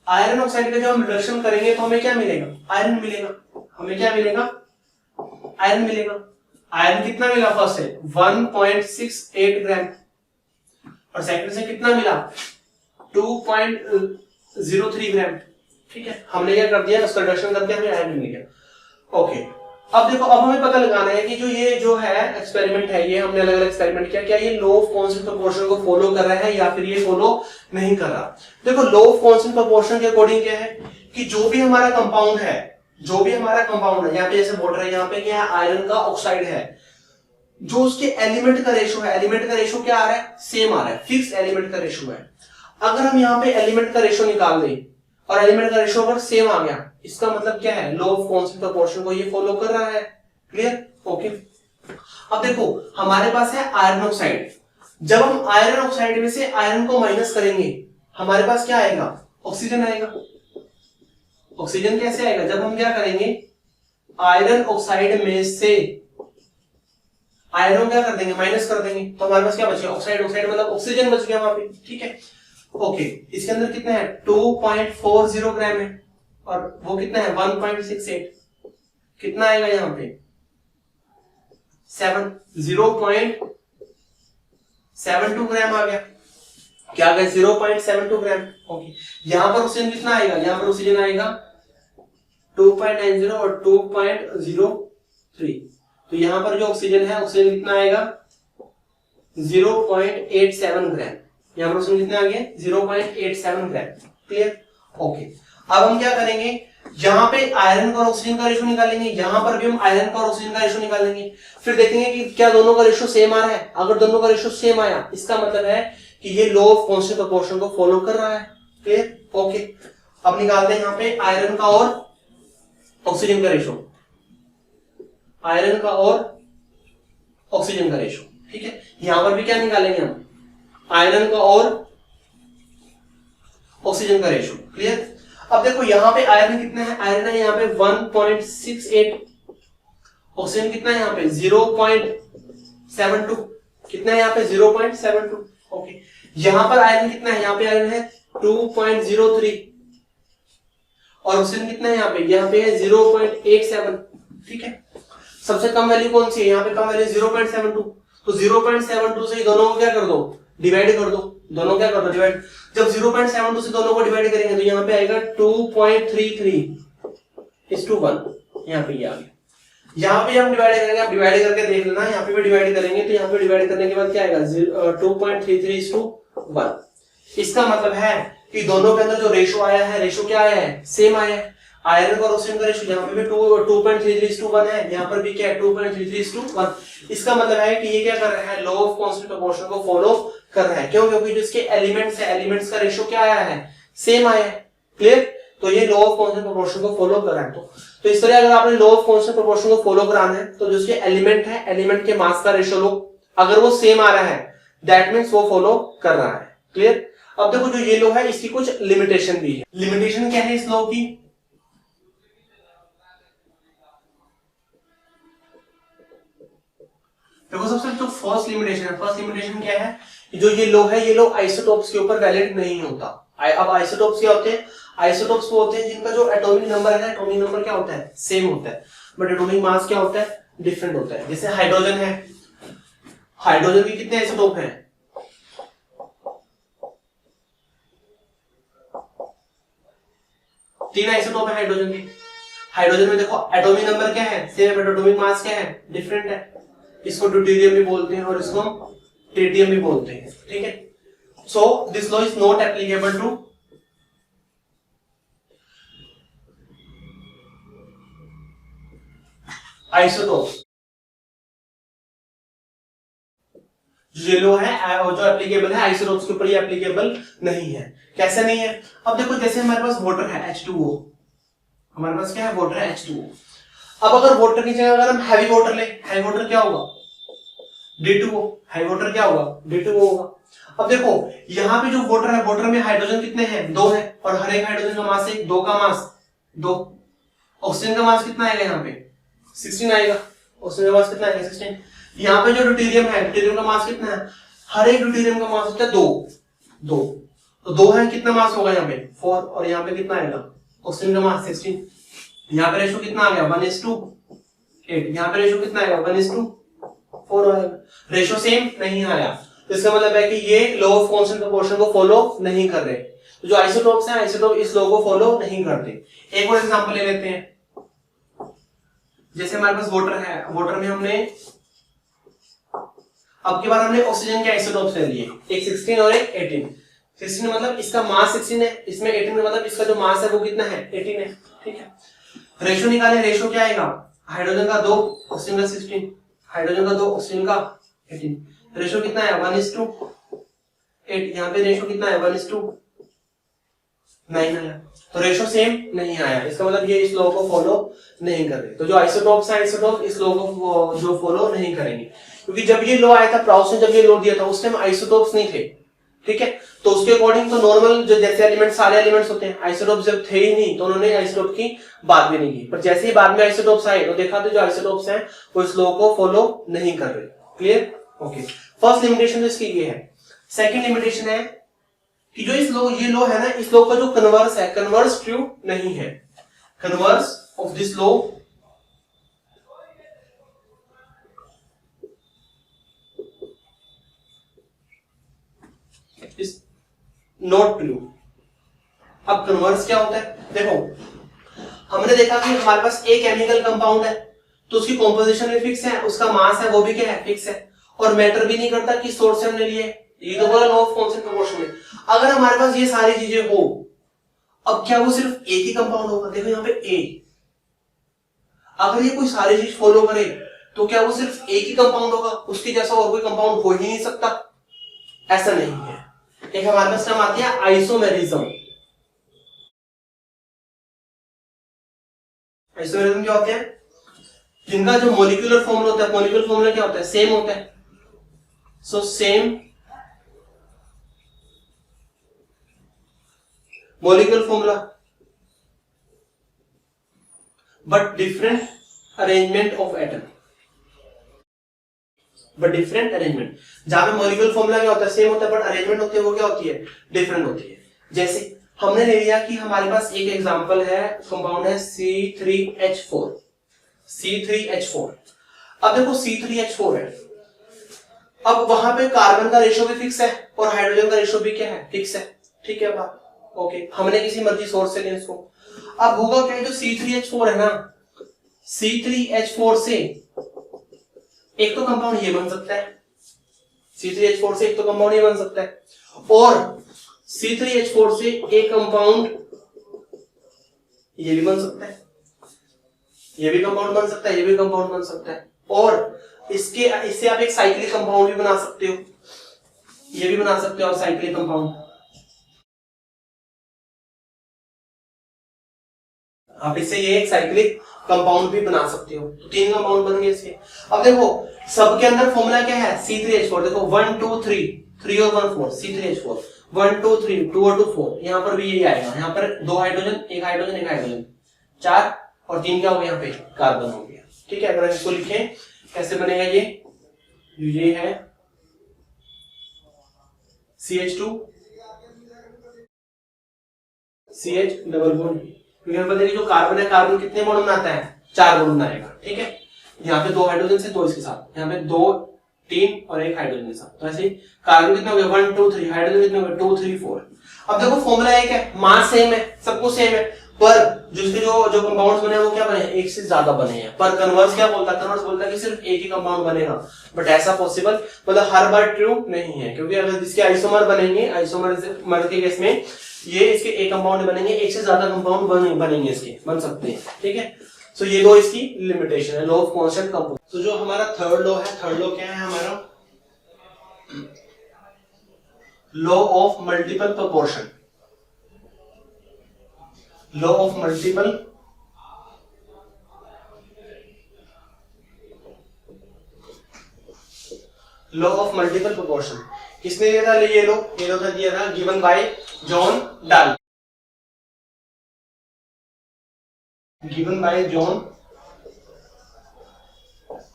आयरन ऑक्साइड का जब हम रिडक्शन करेंगे तो हमें क्या मिलेगा, आयरन मिलेगा। हमें क्या मिलेगा, आयरन मिलेगा। आयरन कितना मिला, फर्स्ट से 1.68 ग्राम, और सेकंड से कितना मिला, 2.03 ग्राम, ठीक है। हमने क्या कर दिया, उसका रिडक्शन करके हमें आयरन मिल गया। ओके, अब देखो, अब हमें पता लगाना है कि जो ये जो है एक्सपेरिमेंट है, ये हमने अलग अलग एक्सपेरिमेंट किया, क्या ये लॉ ऑफ कांस्टेंट प्रोपोर्शन को फॉलो कर रहा है या फिर ये फॉलो नहीं कर रहा। देखो लॉ ऑफ कांस्टेंट प्रोपोर्शन के अकॉर्डिंग क्या है कि जो भी हमारा कंपाउंड है, जो भी हमारा कंपाउंड है, यहाँ पे जैसे वाटर है, यहाँ पे क्या है, आयरन का ऑक्साइड है, जो उसके एलिमेंट का रेशो है, एलिमेंट का रेशो क्या आ रहा है, सेम आ रहा है, फिक्स एलिमेंट का रेशो है। अगर हम यहाँ पे एलिमेंट का रेशो निकाल दें और एलिमेंट का रेशो अगर सेम आ गया, इसका मतलब क्या है, लॉ ऑफ कांस्टेंट प्रोपोर्शन को ये फॉलो कर रहा है। Clear, okay. अब देखो हमारे पास है आयरन ऑक्साइड, जब हम आयरन ऑक्साइड में से आयरन को माइनस करेंगे हमारे पास क्या आएगा, ऑक्सीजन आएगा। ऑक्सीजन कैसे आएगा, जब हम क्या करेंगे, आयरन ऑक्साइड में से आयरन क्या कर देंगे, माइनस कर देंगे, तो हमारे पास क्या बचेगा, ऑक्साइड। ऑक्साइड मतलब ऑक्सीजन बच गया वहां पे, ठीक है। ओके, इसके अंदर कितना है, 2.40 ग्राम है, और वो कितना है, 1.68, कितना आएगा यहाँ पे, 0.72 ग्राम आ गया, क्या आ गया, 0.72 ग्राम। ओके, यहां पर ऑक्सीजन कितना आएगा, यहां पर ऑक्सीजन आएगा 2.90 और 2.03, तो यहां पर जो ऑक्सीजन है, ऑक्सीजन कितना आएगा, 0.87 ग्राम। यहां पर ऑक्सीजन कितना आ गया, 0.87 ग्राम। Clear, okay. अब हम क्या करेंगे, यहां पे आयरन का ऑक्सीजन का रेशो निकालेंगे, यहां पर भी हम आयरन का ऑक्सीजन का रेशो निकालेंगे, फिर देखेंगे कि क्या दोनों का रेशो सेम आ रहा है। अगर दोनों का रेशो सेम आया, इसका मतलब है कि ये लॉ ऑफ कांस्टेंट प्रोपोर्शन को फॉलो कर रहा है। Clear, okay. अब निकालते हैं यहाँ पे आयरन का और ऑक्सीजन का रेशो, आयरन का और ऑक्सीजन का रेशो, ठीक है। यहां पर भी क्या निकालेंगे हम, आयरन का और ऑक्सीजन का रेशो। क्लियर, अब देखो यहां पे आयरन कितना है, आयरन है यहाँ पे 1.68, ऑक्सीजन कितना है यहाँ पे 0.72, कितना है यहाँ पे 0.72। ओके, यहां पर आयरन कितना है, यहाँ पे आयरन है 2.03, और ऑक्सीजन कितना है यहाँ पे है 0.87, ठीक है। सबसे कम वैल्यू कौन सी है, यहाँ पे कम वैल्यू 0.72, तो 0.72 से दोनों को क्या कर दो, डिवाइड कर दो, दोनों क्या कर दो, डिवाइड। जब 0.72 से दोनों को डिवाइड करेंगे तो यहाँ पे आएगा 2.33:1, यहाँ पे ये आ गया। यहाँ पे हम डिवाइड करेंगे, आप डिवाइड करके देख लेना, यहाँ पे भी डिवाइड करेंगे तो यहाँ पे डिवाइड करने के बाद क्या आएगा 2.33:1। इसका मतलब है कि दोनों के अंदर जो रेशो आया है, रेशो क्या आया है, सेम आया है। आयरन और ऑक्सीजन का रेशियो यहाँ पे भी 2.33:1 है, यहाँ पर भी क्या है 2.33:1। इसका मतलब है कि ये क्या कर रहा है, लॉ ऑफ कांस्टेंट प्रोपोर्शन को फॉलो कर रहा है। क्यों? क्योंकि जो इसके एलिमेंट्स है, एलिमेंट्स का रेशियो क्या आया है, सेम आया है। क्लियर? तो ये लॉ ऑफ कांस्टेंट प्रोपोर्शन को फॉलो कर रहा है। तो इस तरह अगर आपने लॉ ऑफ कांस्टेंट प्रोपोर्शन को फॉलो कराना है तो जो इसके एलिमेंट है, एलिमेंट के मास का रेशियो लो, अगर वो सेम आ रहा है दैट मींस वो फॉलो कर रहा है। क्लियर? अब देखो जो ये लॉ है इसकी कुछ लिमिटेशन भी है। लिमिटेशन क्या है इस लॉ की? देखो सबसे जो फर्स्ट लिमिटेशन क्या है, जो ये लॉ है, ये लॉ आइसोटोप्स के ऊपर वैलिड नहीं होता। अब आइसोटोप्स क्या होते हैं? आइसोटोप्स वो होते हैं जिनका जो एटॉमिक नंबर है, एटॉमिक नंबर क्या होता है, सेम होता है, बट एटॉमिक मास क्या होता है, डिफरेंट होता है। जैसे हाइड्रोजन है, हाइड्रोजन के कितने आइसोटोप हैं? 3 आइसोटोप है हाइड्रोजन के। हाइड्रोजन में देखो एटॉमिक नंबर क्या है, सेम, बट एटॉमिक मास क्या है, डिफरेंट है। इसको ड्यूटेरियम भी बोलते हैं और इसको ट्रिटियम भी बोलते हैं। ठीक है? So this law is not applicable to isotopes. ये लॉ है और जो एप्लीकेबल है आइसोटोप्स के ऊपर, ये एप्लीकेबल नहीं है। कैसे नहीं है? अब देखो जैसे हमारे पास वाटर है H2O, हमारे पास क्या है, वाटर है H2O। अब अगर वाटर की जगह अगर हम हैवी वाटर ले, हैवी वाटर क्या होगा, D2O। हैवी वाटर क्या होगा, D2O होगा। अब देखो यहाँ पे जो वाटर है, वाटर में हाइड्रोजन कितने हैं, 2 है, और हर एक हाइड्रोजन का मास 1, 2 का मास 2। ऑक्सीजन का मास कितना आएगा, यहाँ पे 16 आएगा। ऑक्सीजन का मास कितना आएगा, 16। यहाँ पे जो ड्यूटेरियम है, ड्यूटेरियम का मास कितना है, हर एक ड्यूटेरियम का मास होता है 2 2। तो 2 है, कितना मास होगा यहाँ पे 4, और यहाँ पे कितना आएगा, ऑक्सीजन का मास 16। यहाँ पे रेशियो कितना आ गया, 1:8। यहाँ पे रेशियो कितना आएगा, 1:4 आएगा। रेशियो सेम नहीं आया, तो इसका मतलब है कि ये लॉ ऑफ कांस्टेंट प्रोपोर्शन को फॉलो नहीं कर रहे। तो जो आइसोटोप्स हैं, आइसोटोप इस लॉ को फॉलो नहीं करते। एक और एग्जांपल ले लेते हैं। जैसे हमारे पास वाटर है, वाटर में हमने अब की बार हमने ऑक्सीजन के आइसोटोप्स ले लिए, एक 16 और एक 18। 16 मतलब इसका मास 16 है, इसमें 18 में मतलब इसका जो मास है वो कितना है, 18 है। ठीक है? रेशियो निकालें, रेशियो क्या आएगा, हाइड्रोजन का 2, ऑक्सीजन का 16, हाइड्रोजन का 2, ऑक्सीजन का 18। रेशियो कितना है, 1:8। यहाँ पे रेशियो कितना है, 1:9 आया। तो रेशियो सेम नहीं आया, इसका मतलब ये इस लॉ को फॉलो नहीं कर रहे। तो जो आइसोटोप्स हैं, आइसोटोप इस लॉ को जो फॉलो नहीं करेंगे, क्योंकि जब ये लॉ आया था, प्राउस ने जब ये लॉ दिया था उस टाइम आइसोटोप्स नहीं थे। ठीक है? तो उसके अकॉर्डिंग तो नॉर्मल जो जैसे एलिमेंट, सारे एलिमेंट्स होते हैं, आइसोटोप्स जब थे ही नहीं तो उन्होंने आइसोटोप की बात भी नहीं की। पर जैसे ही बाद में आइसोटोप्स आए तो देखा तो जो आइसोटोप्स हैं वो इस लॉ को फॉलो नहीं कर रहे। क्लियर? ओके, फर्स्ट लिमिटेशन तो इसकी ये है। सेकंड लिमिटेशन है कि जो इस लॉ, ये लॉ है ना, इस लॉ का जो कन्वर्स है, कन्वर्स ट्रू नहीं है। Converse of this law is not true. अब कन्वर्स क्या होता है, देखो हमने देखा कि हमारे पास एक केमिकल कंपाउंड है तो उसकी कॉम्पोजिशन भी फिक्स है, उसका मास है वो भी क्या है, फिक्स है, और मैटर भी नहीं करता कि सोर्स से हमने लिए। ये तो बोला लॉ ऑफ कांस्टेंट प्रोपोर्शन में। अगर हमारे पास ये सारी चीजें हो, अब क्या वो सिर्फ एक ही कंपाउंड होगा, देखो यहाँ पे ए, अगर ये कोई सारी चीज फॉलो करे तो क्या वो सिर्फ एक ही कंपाउंड होगा, उसके जैसा और कोई कंपाउंड हो ही नहीं सकता? ऐसा नहीं है। एक हमारे पास टर्म आती है आइसोमेरिज्म। आइसोमेरिज्म क्या होते हैं, जिनका जो मॉलिक्यूलर फॉर्मूला होता है, मॉलिक्यूलर फॉर्मूला क्या होता है, सेम होता है। So same molecular formula but different arrangement of atom, but different arrangement. जहां पे मॉलिक्यूलर फॉर्मूला क्या होता है, सेम होता है, बट अरेंजमेंट होती है वो क्या होती है, डिफरेंट होती है। जैसे हमने ले लिया कि हमारे पास एक एग्जांपल है, कंपाउंड है C3H4। C3H4, अब देखो C3H4 है, अब वहां पे कार्बन का रेशियो भी फिक्स है और हाइड्रोजन का रेशियो भी क्या है, फिक्स है। ठीक है बात, ओके। हमने किसी मर्जी सोर्स से लिया इसको। अब होगा क्या, जो C3H4 है ना, C3H4 से एक तो कंपाउंड ये बन सकता है, C3H4 से एक तो कंपाउंड ये बन सकता है, और C3H4 से एक कंपाउंड ये भी बन सकता है, ये भी कंपाउंड बन सकता है, ये भी कंपाउंड बन सकता है। और इससे आप एक साइक्लिक कंपाउंड भी बना सकते हो, ये भी बना सकते हो आप साइक्लिक कंपाउंड। आप इससे ये एक साइक्लिक कंपाउंड भी बना सकते हो। तो 3 कंपाउंड बन गए इसके। अब देखो सबके अंदर फॉर्मूला क्या है, C3H4। देखो 1 2 3, 3 और 1 4, C3H4 1 2 3, 2 और 2 4। यहाँ पर भी यही आएगा, यहाँ पर 2 हाइड्रोजन, एक हाइड्रोजन, एक हाइड्रोजन, 4 और 3 क्या हो गया, यहाँ पे कार्बन हो गया। ठीक है, अगर इसको लिखें कैसे बनेगा ये है CH2 CH डबल बॉन्ड। क्योंकि पता है कि जो कार्बन है, कार्बन कितने बॉन्ड बनाता है, 4 बॉन्ड बनाएगा। ठीक है, यहाँ पे 2 हाइड्रोजन से 2 इसके साथ, यहाँ पे 2 3 और एक हाइड्रोजन के साथ। तो ऐसे ही कार्बन कितने हो गए 1 2 3, हाइड्रोजन कितने हो गए 2 3 4। अब देखो फॉर्मूला एक है, मास सेम है, सब कुछ सेम है, पर जिसके जो कंपाउंड्स बने वो क्या बने, एक से ज्यादा बने हैं। पर कन्वर्स क्या बोलता है, कन्वर्स बोलता है कि सिर्फ एक ही कंपाउंड बनेगा। बट ऐसा पॉसिबल मतलब हर बार ट्रू नहीं है, क्योंकि अगर इसके आइसोमर बनेंगे, आइसोमर के केस में ये इसके एक कंपाउंड बनेंगे, एक से ज्यादा कंपाउंड बनेंगे, इसके बन सकते हैं। ठीक है, सो ये दो इसकी लिमिटेशन है, लॉ ऑफ कांस्टेंट कंपाउंड। तो जो हमारा थर्ड लॉ है, थर्ड लॉ क्या है हमारा, law of multiple proportion. Law of multiple proportion किसने दिया था, ये लो था दिया था, given by John Dalton. Given by John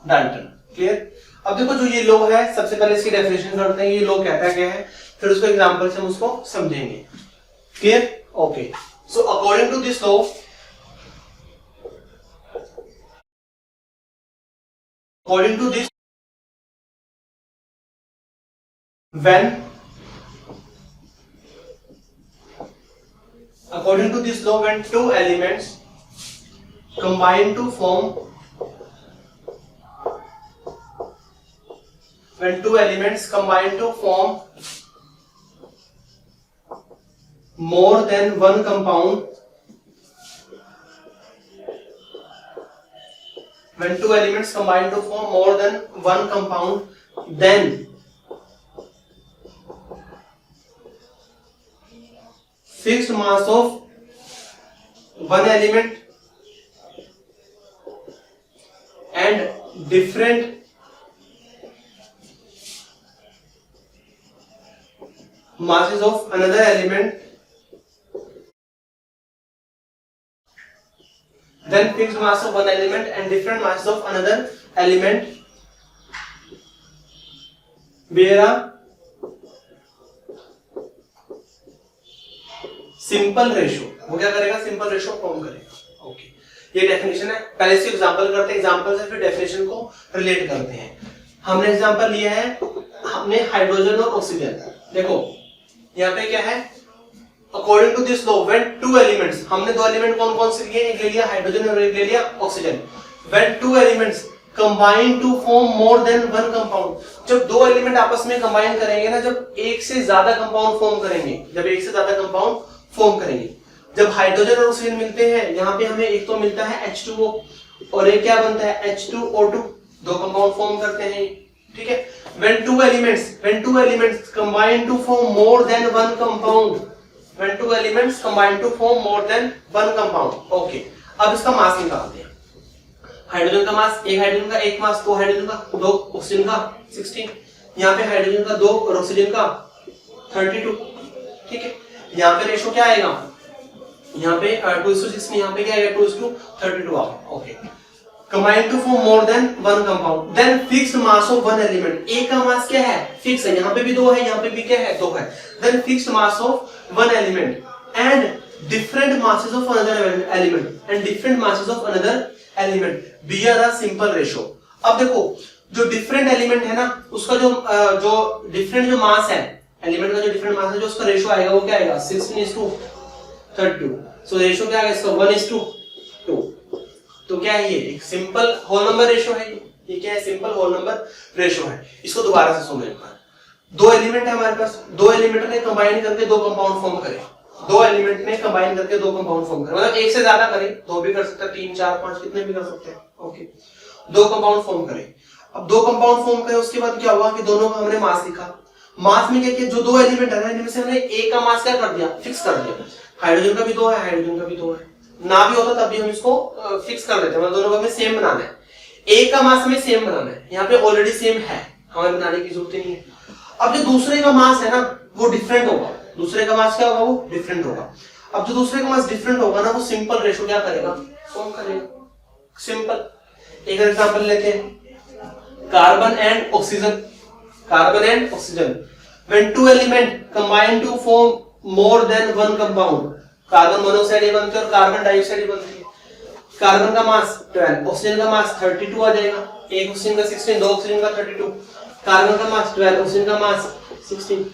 Dalton. Clear. अब देखो जो ये लॉ है, सबसे पहले इसकी डेफिनेशन करते हैं, ये लॉ कहता क्या है, फिर उसको एग्जांपल से हम उसको समझेंगे। Clear, okay. So according to this law, according to this, according to this law, when two elements combine to form more than one compound, when two elements combine to form more than one compound, then fixed mass of one element and different masses of another element, then fixed mass of one element and different masses of another element bear a simple ratio. वो क्या करेगा, simple ratio form करेगा। Okay, ये definition है। पहले इसको example करते हैं, एग्जांपल से फिर डेफिनेशन को रिलेट करते हैं। हमने एग्जांपल लिया है, हमने हाइड्रोजन और ऑक्सीजन। देखो यहाँ पे क्या है, according to this law, when two elements, हमने दो एलिमेंट कौन कौन से लिए, एक ले लिया हाइड्रोजन और एक ले लिया oxygen. When two elements combine to form more than one compound, जब दो एलिमेंट आपस में कंबाइन करेंगे ना, जब एक से ज्यादा कंपाउंड फॉर्म करेंगे, जब हाइड्रोजन और ऑक्सीजन मिलते हैं, यहाँ पे हमें एक तो मिलता है H2O और एक क्या बनता है H2O2, दो कंपाउंड फॉर्म करते हैं। ठीक है, when two elements combine to form more than one compound, okay. अब इसका मास निकालते हैं। हाइड्रोजन का मास, एक हाइड्रोजन का एक मास, दो हाइड्रोजन का, दो ऑक्सीजन का 16, यहाँ पे हाइड्रोजन का 2 और ऑक्सीजन का 32। ठीक है, यहाँ पे रेशो क्या आएगा, यहाँ पे 2:16, यहाँ पे क्या आएगा 2:32 आएगा। Okay, combine to form more than one compound, then fixed mass of one element, एक का मास क्या है, फिक्स है, यहाँ पे भी 2 है, यहाँ पे भी क्या है 2 है, then fixed mass of one element and different masses of another element bear a simple ratio। अब देखो जो डिफरेंट एलिमेंट है ना, उसका जो डिफरेंट जो मास है, एलिमेंट का जो डिफरेंट मास है, जो उसका रेशो आएगा वो क्या आएगा 16:32। सो रेशो क्या आएगा इसका 1:2। तो क्या है, ये एक सिंपल होल नंबर रेशो है। ये क्या है, सिंपल होल नंबर रेशो है। इसको दोबारा से सुनो एक बार। दो एलिमेंट है हमारे पास, दो एलिमेंट ने कंबाइन करके दो कंपाउंड फॉर्म करे। दो एलिमेंट में कंबाइन करके दो कंपाउंड फॉर्म करें, मतलब एक से ज्यादा करें, दो भी कर सकते हैं, 3 4 5 कितने भी कर सकते हैं। ओके, दो कंपाउंड फॉर्म करें। अब दो कंपाउंड फॉर्म करें, उसके बाद क्या हुआ कि दोनों का हमने मास लिखा। मास में क्या किया, जो दो एलिमेंट है ना इनमें से हमने एक का मास क्या कर दिया, फिक्स कर दिया। हाइड्रोजन का भी दो है, हाइड्रोजन का भी दो है, ना भी होता तब भी हम इसको फिक्स कर देते हैं, मतलब दोनों को हमें सेम बनाना है। एक का मास हमें सेम बनाना है, यहाँ पे ऑलरेडी सेम है, हमें बनाने की जरूरत नहीं है। अब जो दूसरे का मास है ना वो डिफरेंट होगा, दूसरे का मास क्या होगा, वो डिफरेंट होगा। अब जो दूसरे का मास डिफरेंट होगा ना, वो सिंपल रेशो क्या करेगा, फॉर्म करेगा। सिंपल एक एग्जांपल लेते हैं, carbon and oxygen. Carbon and oxygen, when two element combine to form more than one compound, carbon monoxide बनते हैं और कार्बन डाइऑक्साइड बनती है। कार्बन का मास 12, ऑक्सीजन का मास 32 आ जाएगा, एक ऑक्सीजन का 16, दो ऑक्सीजन का 32, कार्बन का मास 12, ऑक्सीजन का मास 16।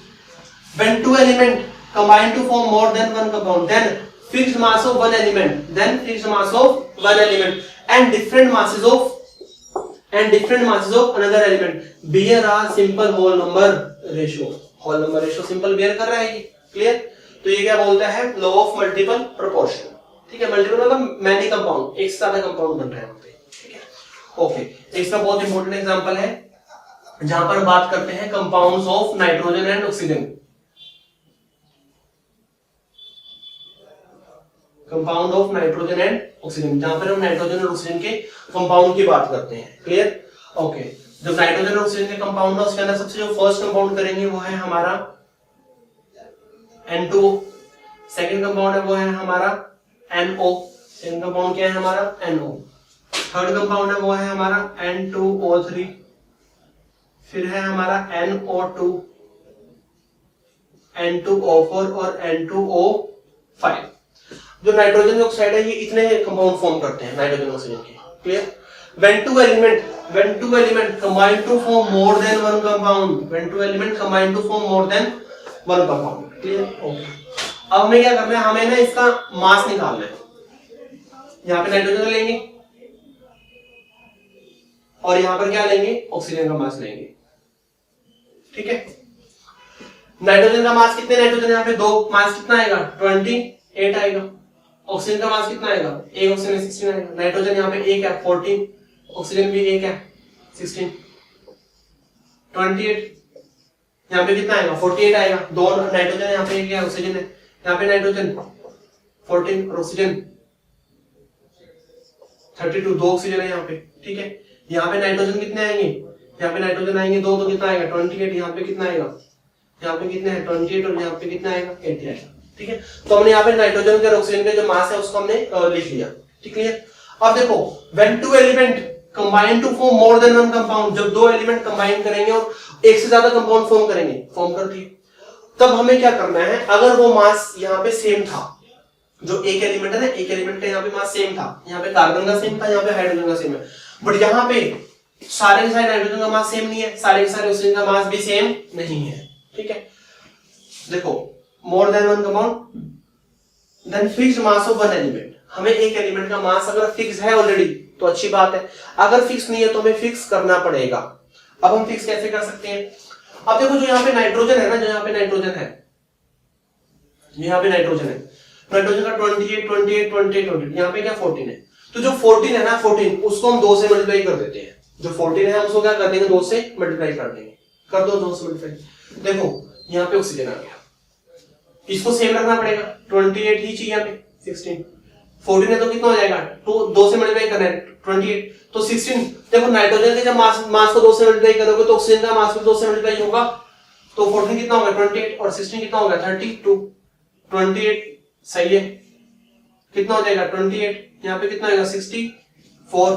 when two element combine to form more than one compound, then fixed mass of one element, then fixed mass of one element and different masses of another element bear a simple whole number ratio। whole number ratio simple bear कर रहा है ये, clear. तो ये क्या बोलता है, law of multiple proportion. ठीक है, मल्टीपल मतलब मैनी कंपाउंड, एक से ज्यादा कंपाउंड बन रहे हैं वहां पे। ठीक है, ओके। इसका बहुत इंपॉर्टेंट एग्जांपल है जहां पर बात करते हैं compounds of nitrogen and oxygen. Compound of nitrogen and oxygen, जहां पर हम नाइट्रोजन और ऑक्सीजन के कंपाउंड की बात करते हैं, क्लियर। ओके, जब नाइट्रोजन और ऑक्सीजन के कंपाउंड है उसके अंदर सबसे जो फर्स्ट कंपाउंड करेंगे वो है हमारा N2O, सेकंड कंपाउंड है वो है हमारा NO, सेकंड कंपाउंड क्या है हमारा NO, थर्ड कंपाउंड है वो है हमारा N2O3, फिर है हमारा NO2, N2O4 और N2O5। जो नाइट्रोजन ऑक्साइड है ये इतने कंपाउंड फॉर्म करते हैं नाइट्रोजन ऑक्सीजन के, clear. when two element combine to form more than one compound, when two element combine to form more than one compound, clear। Okay, अब हमें क्या करना है, हमें ना इसका मास निकालना है। यहाँ पे नाइट्रोजन लेंगे और यहाँ पर क्या लेंगे, ऑक्सीजन का मास लेंगे। ठीक है, नाइट्रोजन का मास कितने, नाइट्रोजन यहाँ पे दो, मास कितना आएगा 28 आएगा। ऑक्सीजन का मास कितना आएगा, एक ऑक्सीजन में 16 आएगा। नाइट्रोजन यहाँ पे एक है 14, ऑक्सीजन भी एक है 16, 28 यहाँ पे कितना आएगा 48 आएगा। दो नाइट्रोजन यहाँ पे एक है, ऑक्सीजन है, यहाँ पे नाइट्रोजन 14 और ऑक्सीजन 32, दो ऑक्सीजन है यहाँ पे। ठीक है, यहाँ पे नाइट्रोजन कितने आएंगे, यहाँ पे नाइट्रोजन आएंगे दो, तो कितना आएगा 28, यहाँ पे कितना आएगा, यहाँ पे कितने हैं 28 और यहाँ पे कितना आएगा 80 आएगा। ठीक है, तो हमने यहाँ पे नाइट्रोजन के और ऑक्सीजन के जो मास है उसको हमने लिख लिया। ठीक है, अब देखो when two element combine to form more than one compound, जब दो एलिमेंट कंबाइन करेंगे और एक से ज्यादा कंपाउंड फॉर्म करेंगे, फॉर्म कर दिए, तब हमें क्या करना है, अगर वो मास यहाँ पे सेम था, जो एक एलिमेंट है ना, एक एलिमेंट का यहाँ पे मास सेम था, यहाँ पे कार्बन का सेम था, यहाँ पे हाइड्रोजन का सेम है, बट यहाँ पे सारे के सारे नाइट्रोजन का मास सेम नहीं है, सारे के सारे ऑक्सीजन का मास भी सेम नहीं है। ठीक है, देखो more than one compound, then fixed mass of one element. हमें एक एलिमेंट का मास अगर फिक्स है ऑलरेडी तो अच्छी बात है, अगर फिक्स नहीं है तो हमें फिक्स करना पड़ेगा। अब हम फिक्स कैसे कर सकते हैं, अब देखो जो यहाँ पे नाइट्रोजन है ना, जो यहाँ पे नाइट्रोजन है, यहाँ पे नाइट्रोजन है, नाइट्रोजन का 28 28 28 28, यहाँ पे क्या 14 है, तो जो 14 है ना 14 उसको हम 2 से मल्टीप्लाई कर देते हैं। जो 14 है हम उसको क्या कर देंगे 2 से मल्टीप्लाई कर देंगे, कर दो 2 से मल्टीप्लाई। देखो यहाँ पे ऑक्सीजन आ गया, इसको सेम रखना पड़ेगा, 28 ही चाहिए हमें, 16 14 है तो कितना हो जाएगा, 2 से मल्टीप्लाई करना है 28 तो 16। देखो नाइट्रोजन के जब मास को 2 से मल्टीप्लाई करोगे तो ऑक्सीजन का मास भी 2 से मल्टीप्लाई होगा, तो 14 कितना होगा 28 और 16 कितना होगा 32, 28 सही है, कितना हो जाएगा 28, यहाँ पे कितना आएगा 64,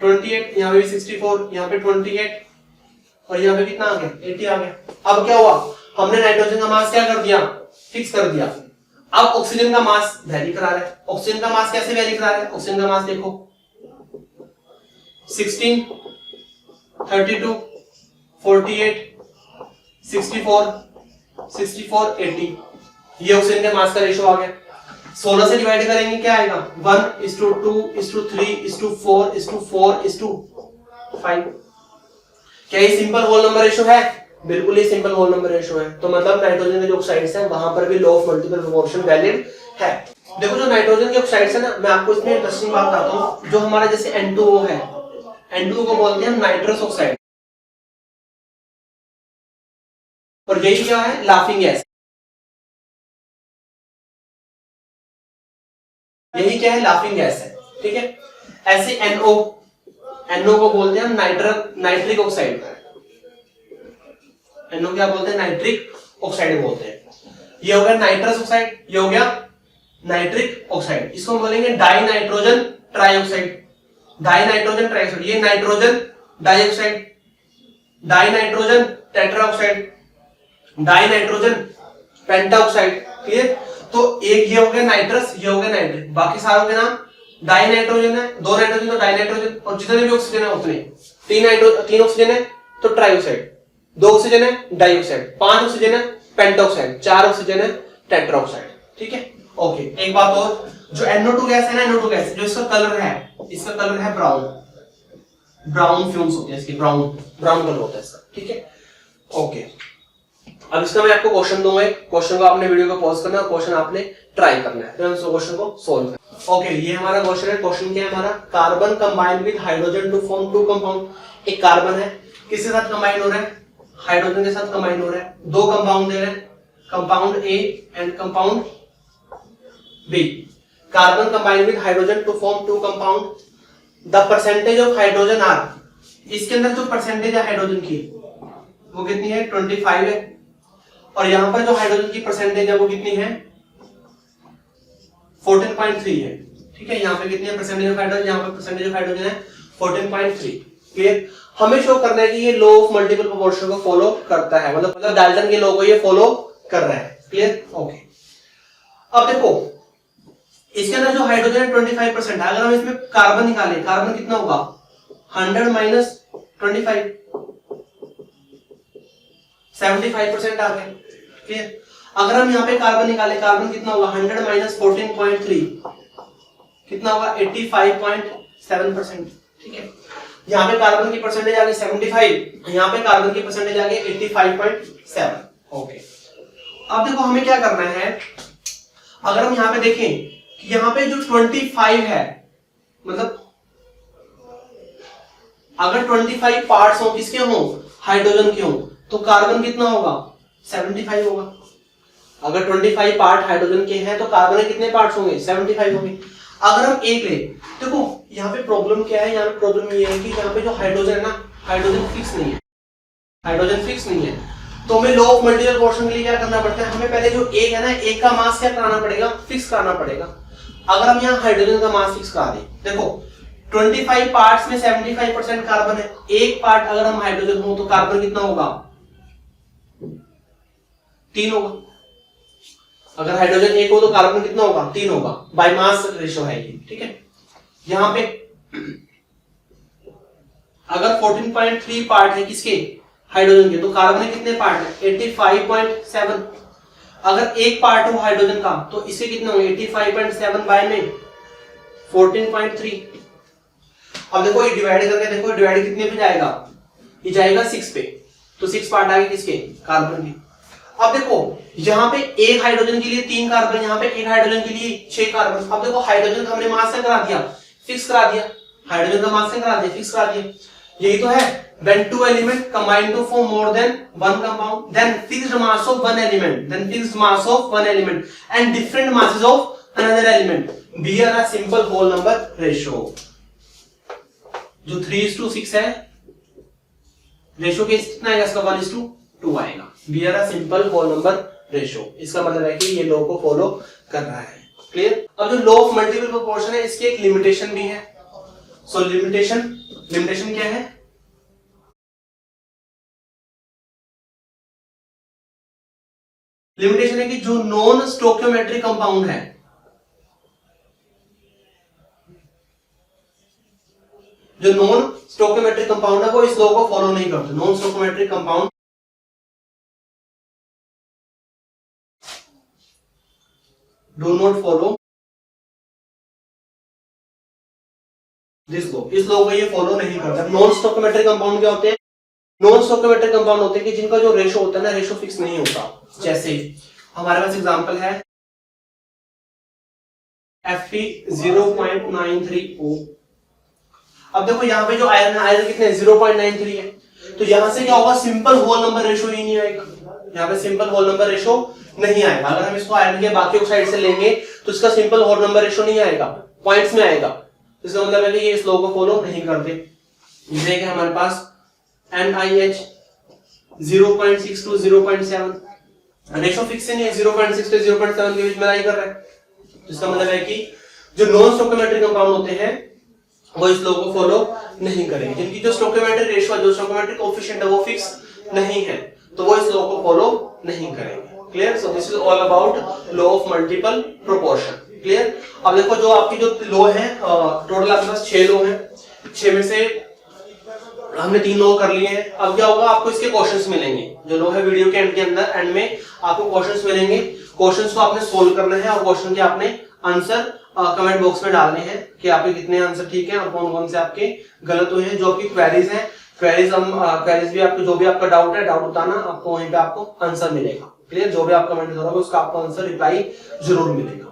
28 यहाँ पे 64, यहाँ पे 28 और यहाँ पे कितना आ गया 80 आ गया। अब क्या हुआ, हमने नाइट्रोजन का मास क्या कर दिया, फिक्स कर दिया। अब ऑक्सीजन का मास वैरी करा रहा है, ऑक्सीजन का मास कैसे वैरी करा रहा है, ऑक्सीजन का मास देखो 16, 32, 48, 64, 64, 80, ये ऑक्सीजन के मास का रेशो आ गया। 16 से डिवाइड करेंगे क्या आएगा 1:2:3:4:4:4:5। क्या ये सिंपल होल नंबर रेशो है, बिल्कुल ही सिंपल होल नंबर रेशियो है। तो मतलब नाइट्रोजन के जो ऑक्साइड्स हैं वहां पर भी law of multiple proportion valid है। देखो जो नाइट्रोजन के ऑक्साइड्स है ना, मैं आपको इसमें इंटरेस्टिंग बात बताता हूँ। जो हमारा जैसे N2O है, N2O को बोलते हैं नाइट्रस ऑक्साइड, और यही क्या है, लाफिंग गैस। यही क्या है, लाफिंग गैस है, ठीक है। ऐसे NO को बोलते हैं नाइट्रिक ऑक्साइड। NO क्या बोलते हैं, नाइट्रिक ऑक्साइड बोलते हैं। ये हो गया नाइट्रस ऑक्साइड, ये हो गया नाइट्रिक ऑक्साइड। इसको बोलेंगे di nitrogen trioxide. Di nitrogen trioxide, ये nitrogen dioxide, di nitrogen tetroxide, di nitrogen pentoxide. Clear. तो एक ये हो गया नाइट्रस, ये हो गया नाइट्रिक, बाकी सारों के नाम डाई नाइट्रोजन है, दो नाइट्रोजन तो डाई नाइट्रोजन, और जितने भी ऑक्सीजन है उतने, तीन ऑक्सीजन है तो ट्राइऑक्साइड, दो ऑक्सीजन है डाइऑक्साइड, पांच ऑक्सीजन है पेंटाऑक्साइड, चार ऑक्सीजन है टेट्राऑक्साइड। ठीक है, ओके। एक बात और, जो NO2 गैस है ना, NO2 गैस जो इसका कलर है, इसका कलर है ब्राउन, ब्राउन फ्यूम्स होते हैं इसके, ब्राउन कलर होता है इसका। ठीक है, ओके। अब इसका मैं आपको क्वेश्चन दूंगा, क्वेश्चन को आपने वीडियो को पॉज करना है, क्वेश्चन आपने ट्राई करना है, तो क्वेश्चन को सोल्व करना। ओके, ये हमारा क्वेश्चन है। क्वेश्चन क्या है हमारा, carbon combined with hydrogen to form two compound. एक कार्बन है, किसके साथ कंबाइन हो रहा है, हाइड्रोजन के साथ कंबाइन हो रहा है। दो कंपाउंड दे रहे हैं, compound A and compound B। Carbon combined with hydrogen to form two compound. The percentage of hydrogen are, इसके अंदर जो परसेंटेज है हाइड्रोजन की वो कितनी है, 25 है, और यहां पर जो हाइड्रोजन की परसेंटेज है वो कितनी है, 14.3 है। ठीक है, यहाँ पे कितनी है परसेंटेज ऑफ हाइड्रोजन, यहाँ पे परसेंटेज ऑफ हाइड्रोजन है 14.3। क्लियर। हमें शो करना है कि ये लॉ ऑफ मल्टीपल प्रोपोर्शन को फॉलो करता है, मतलब डाल्टन के लॉ को ये फॉलो कर रहा है। Clear, okay. अब देखो इसके अंदर जो हाइड्रोजन है 25% है, अगर हम इसमें कार्बन निकालें, कार्बन कितना होगा, 100 माइनस 25, 75% आ गया। क्लियर। अगर हम यहाँ पे कार्बन निकालें, कार्बन कितना होगा, 100 माइनस 14.3 कितना होगा, 85.7%। ठीक है, यहाँ पे कार्बन की परसेंटेज आ गई 75, यहाँ पे कार्बन की परसेंटेज आ गई 85.7। ओके, अब देखो हमें क्या करना है, अगर हम यहाँ पे देखें कि यहाँ पे जो 25 है, मतलब अगर 25 पार्ट्स हो, किसके हो, हाइड्रोजन के हो, तो कार्बन कितना होगा, 75 होगा। अगर 25 पार्ट हाइड्रोजन के हैं तो कार्बन के कितने पार्ट्स होंगे, 75 होंगे। अगर हम एक ले, देखो यहाँ पे प्रॉब्लम क्या है, यहाँ पे प्रॉब्लम ये है कि यहाँ पे जो हाइड्रोजन है ना, हाइड्रोजन फिक्स नहीं है, हाइड्रोजन फिक्स नहीं है। तो हमें लॉ ऑफ मल्टीपल प्रोपोर्शन के लिए क्या करना पड़ता है, हमें पहले जो एक है ना, एक का मास क्या कराना पड़ेगा, फिक्स कराना पड़ेगा। अगर हम यहाँ हाइड्रोजन का मास फिक्स करा दें, देखो 25 पार्ट्स में 75% कार्बन है, एक पार्ट अगर हम हाइड्रोजन हो तो कार्बन कितना होगा, 3 होगा। अगर हाइड्रोजन एक हो तो कार्बन कितना होगा, 3 होगा, बाय मास रेशियो है ये। ठीक है, यहां पे अगर 14.3 पार्ट है किसके, हाइड्रोजन के, तो कार्बन के कितने पार्ट है, 85.7। अगर एक पार्ट हो हाइड्रोजन का तो इसके कितने होंगे, 85.7 बाय में 14.3। अब देखो ये डिवाइड करके देखो, डिवाइड कितने पे जाएगा, ये जाएगा 6 पे, तो 6 पार्ट आ गए किसके, कार्बन के। अब देखो यहाँ पे एक हाइड्रोजन के लिए 3 कार्बन, यहाँ पे एक हाइड्रोजन के लिए 6 कार्बन। अब देखो हाइड्रोजन का हमने मास क्या करा दिया, फिक्स करा दिया, हाइड्रोजन का मास क्या करा दिया, फिक्स करा दिया। यही तो है, when two element combine to form more than one compound, then fixed mass of one element, then fixed mass of one element and different masses of another element bear a simple whole number ratio। जो 3:6 है, ratio के कितना आएगा इसका, 1:2 आएगा। bear a simple whole number ratio, इसका मतलब है कि ये लॉ को फॉलो कर रहा है। क्लियर। अब जो लॉ ऑफ मल्टीपल प्रोपोर्शन है, इसकी एक लिमिटेशन भी है। सो लिमिटेशन क्या है, लिमिटेशन है कि जो नॉन स्टोइकियोमेट्रिक कंपाउंड है, जो नॉन स्टोइकियोमेट्रिक कंपाउंड है वो इस लॉ को फॉलो नहीं करते। Non stoichiometric compound do not follow this law, इस लॉ को ये फॉलो नहीं करता। नॉन स्टोइकियोमेट्रिक कंपाउंड क्या होते हैं, नॉन स्टोइकोमेट्रिक कंपाउंड होते हैं कि जिनका जो रेशो होता है ना, रेशो फिक्स नहीं होता। जैसे हमारे पास एग्जांपल है Fe0.93O। अब देखो यहाँ पे जो आयरन है, आयरन कितने 0.93 है, तो यहाँ से क्या होगा, सिंपल होल नंबर रेशो ही नहीं आएगा, यहाँ पे सिंपल होल नंबर रेशो नहीं आएगा। अगर हम इसको आयरन के बाकी ऑक्साइड से लेंगे तो इसका सिंपल होल नंबर रेशो नहीं आएगा, पॉइंट्स में आएगा। इसका मतलब है कि ये इस लॉ को फॉलो नहीं करते। जैसे कि हमारे पास NiH 0.6 to 0.7, रेशो फिक्स नहीं है, 0.6 से 0.7 के बीच में लाई कर रहा है। इसका मतलब है कि जो नॉन स्टोइकोमेट्रिक कंपाउंड होते हैं वो इस लॉ को फॉलो नहीं करेंगे, जिनकी जो स्टोइकोमेट्रिक रेशो है, जो स्टोइकोमेट्रिक कोएफिशिएंट है वो फिक्स नहीं है, तो वो इस लॉ को फॉलो नहीं करेंगे। Clear? So this is all about law of multiple proportion. Clear? अब देखो जो आपकी जो लॉ है, टोटल आपके पास 6 लॉ हैं, 6 में से हमने 3 लॉ कर लिए हैं। अब क्या होगा, आपको इसके क्वेश्चंस मिलेंगे, जो लॉ है वीडियो के एंड के अंदर, एंड में आपको क्वेश्चंस मिलेंगे। क्वेश्चंस को आपने सोल्व करना है और क्वेश्चन के आपने आंसर कमेंट बॉक्स में डालने हैं कि आपके कितने आंसर ठीक हैं और कौन कौन से आपके गलत हुए हैं। जो आपकी क्वेरीज हैं, क्वेरीज भी आपको, जो भी आपका डाउट है, डाउट बताना, आपको वहीं पे आपको आंसर मिलेगा। क्लियर? जो भी आप कमेंट करोगे उसका आपको आंसर, रिप्लाई जरूर मिलेगा।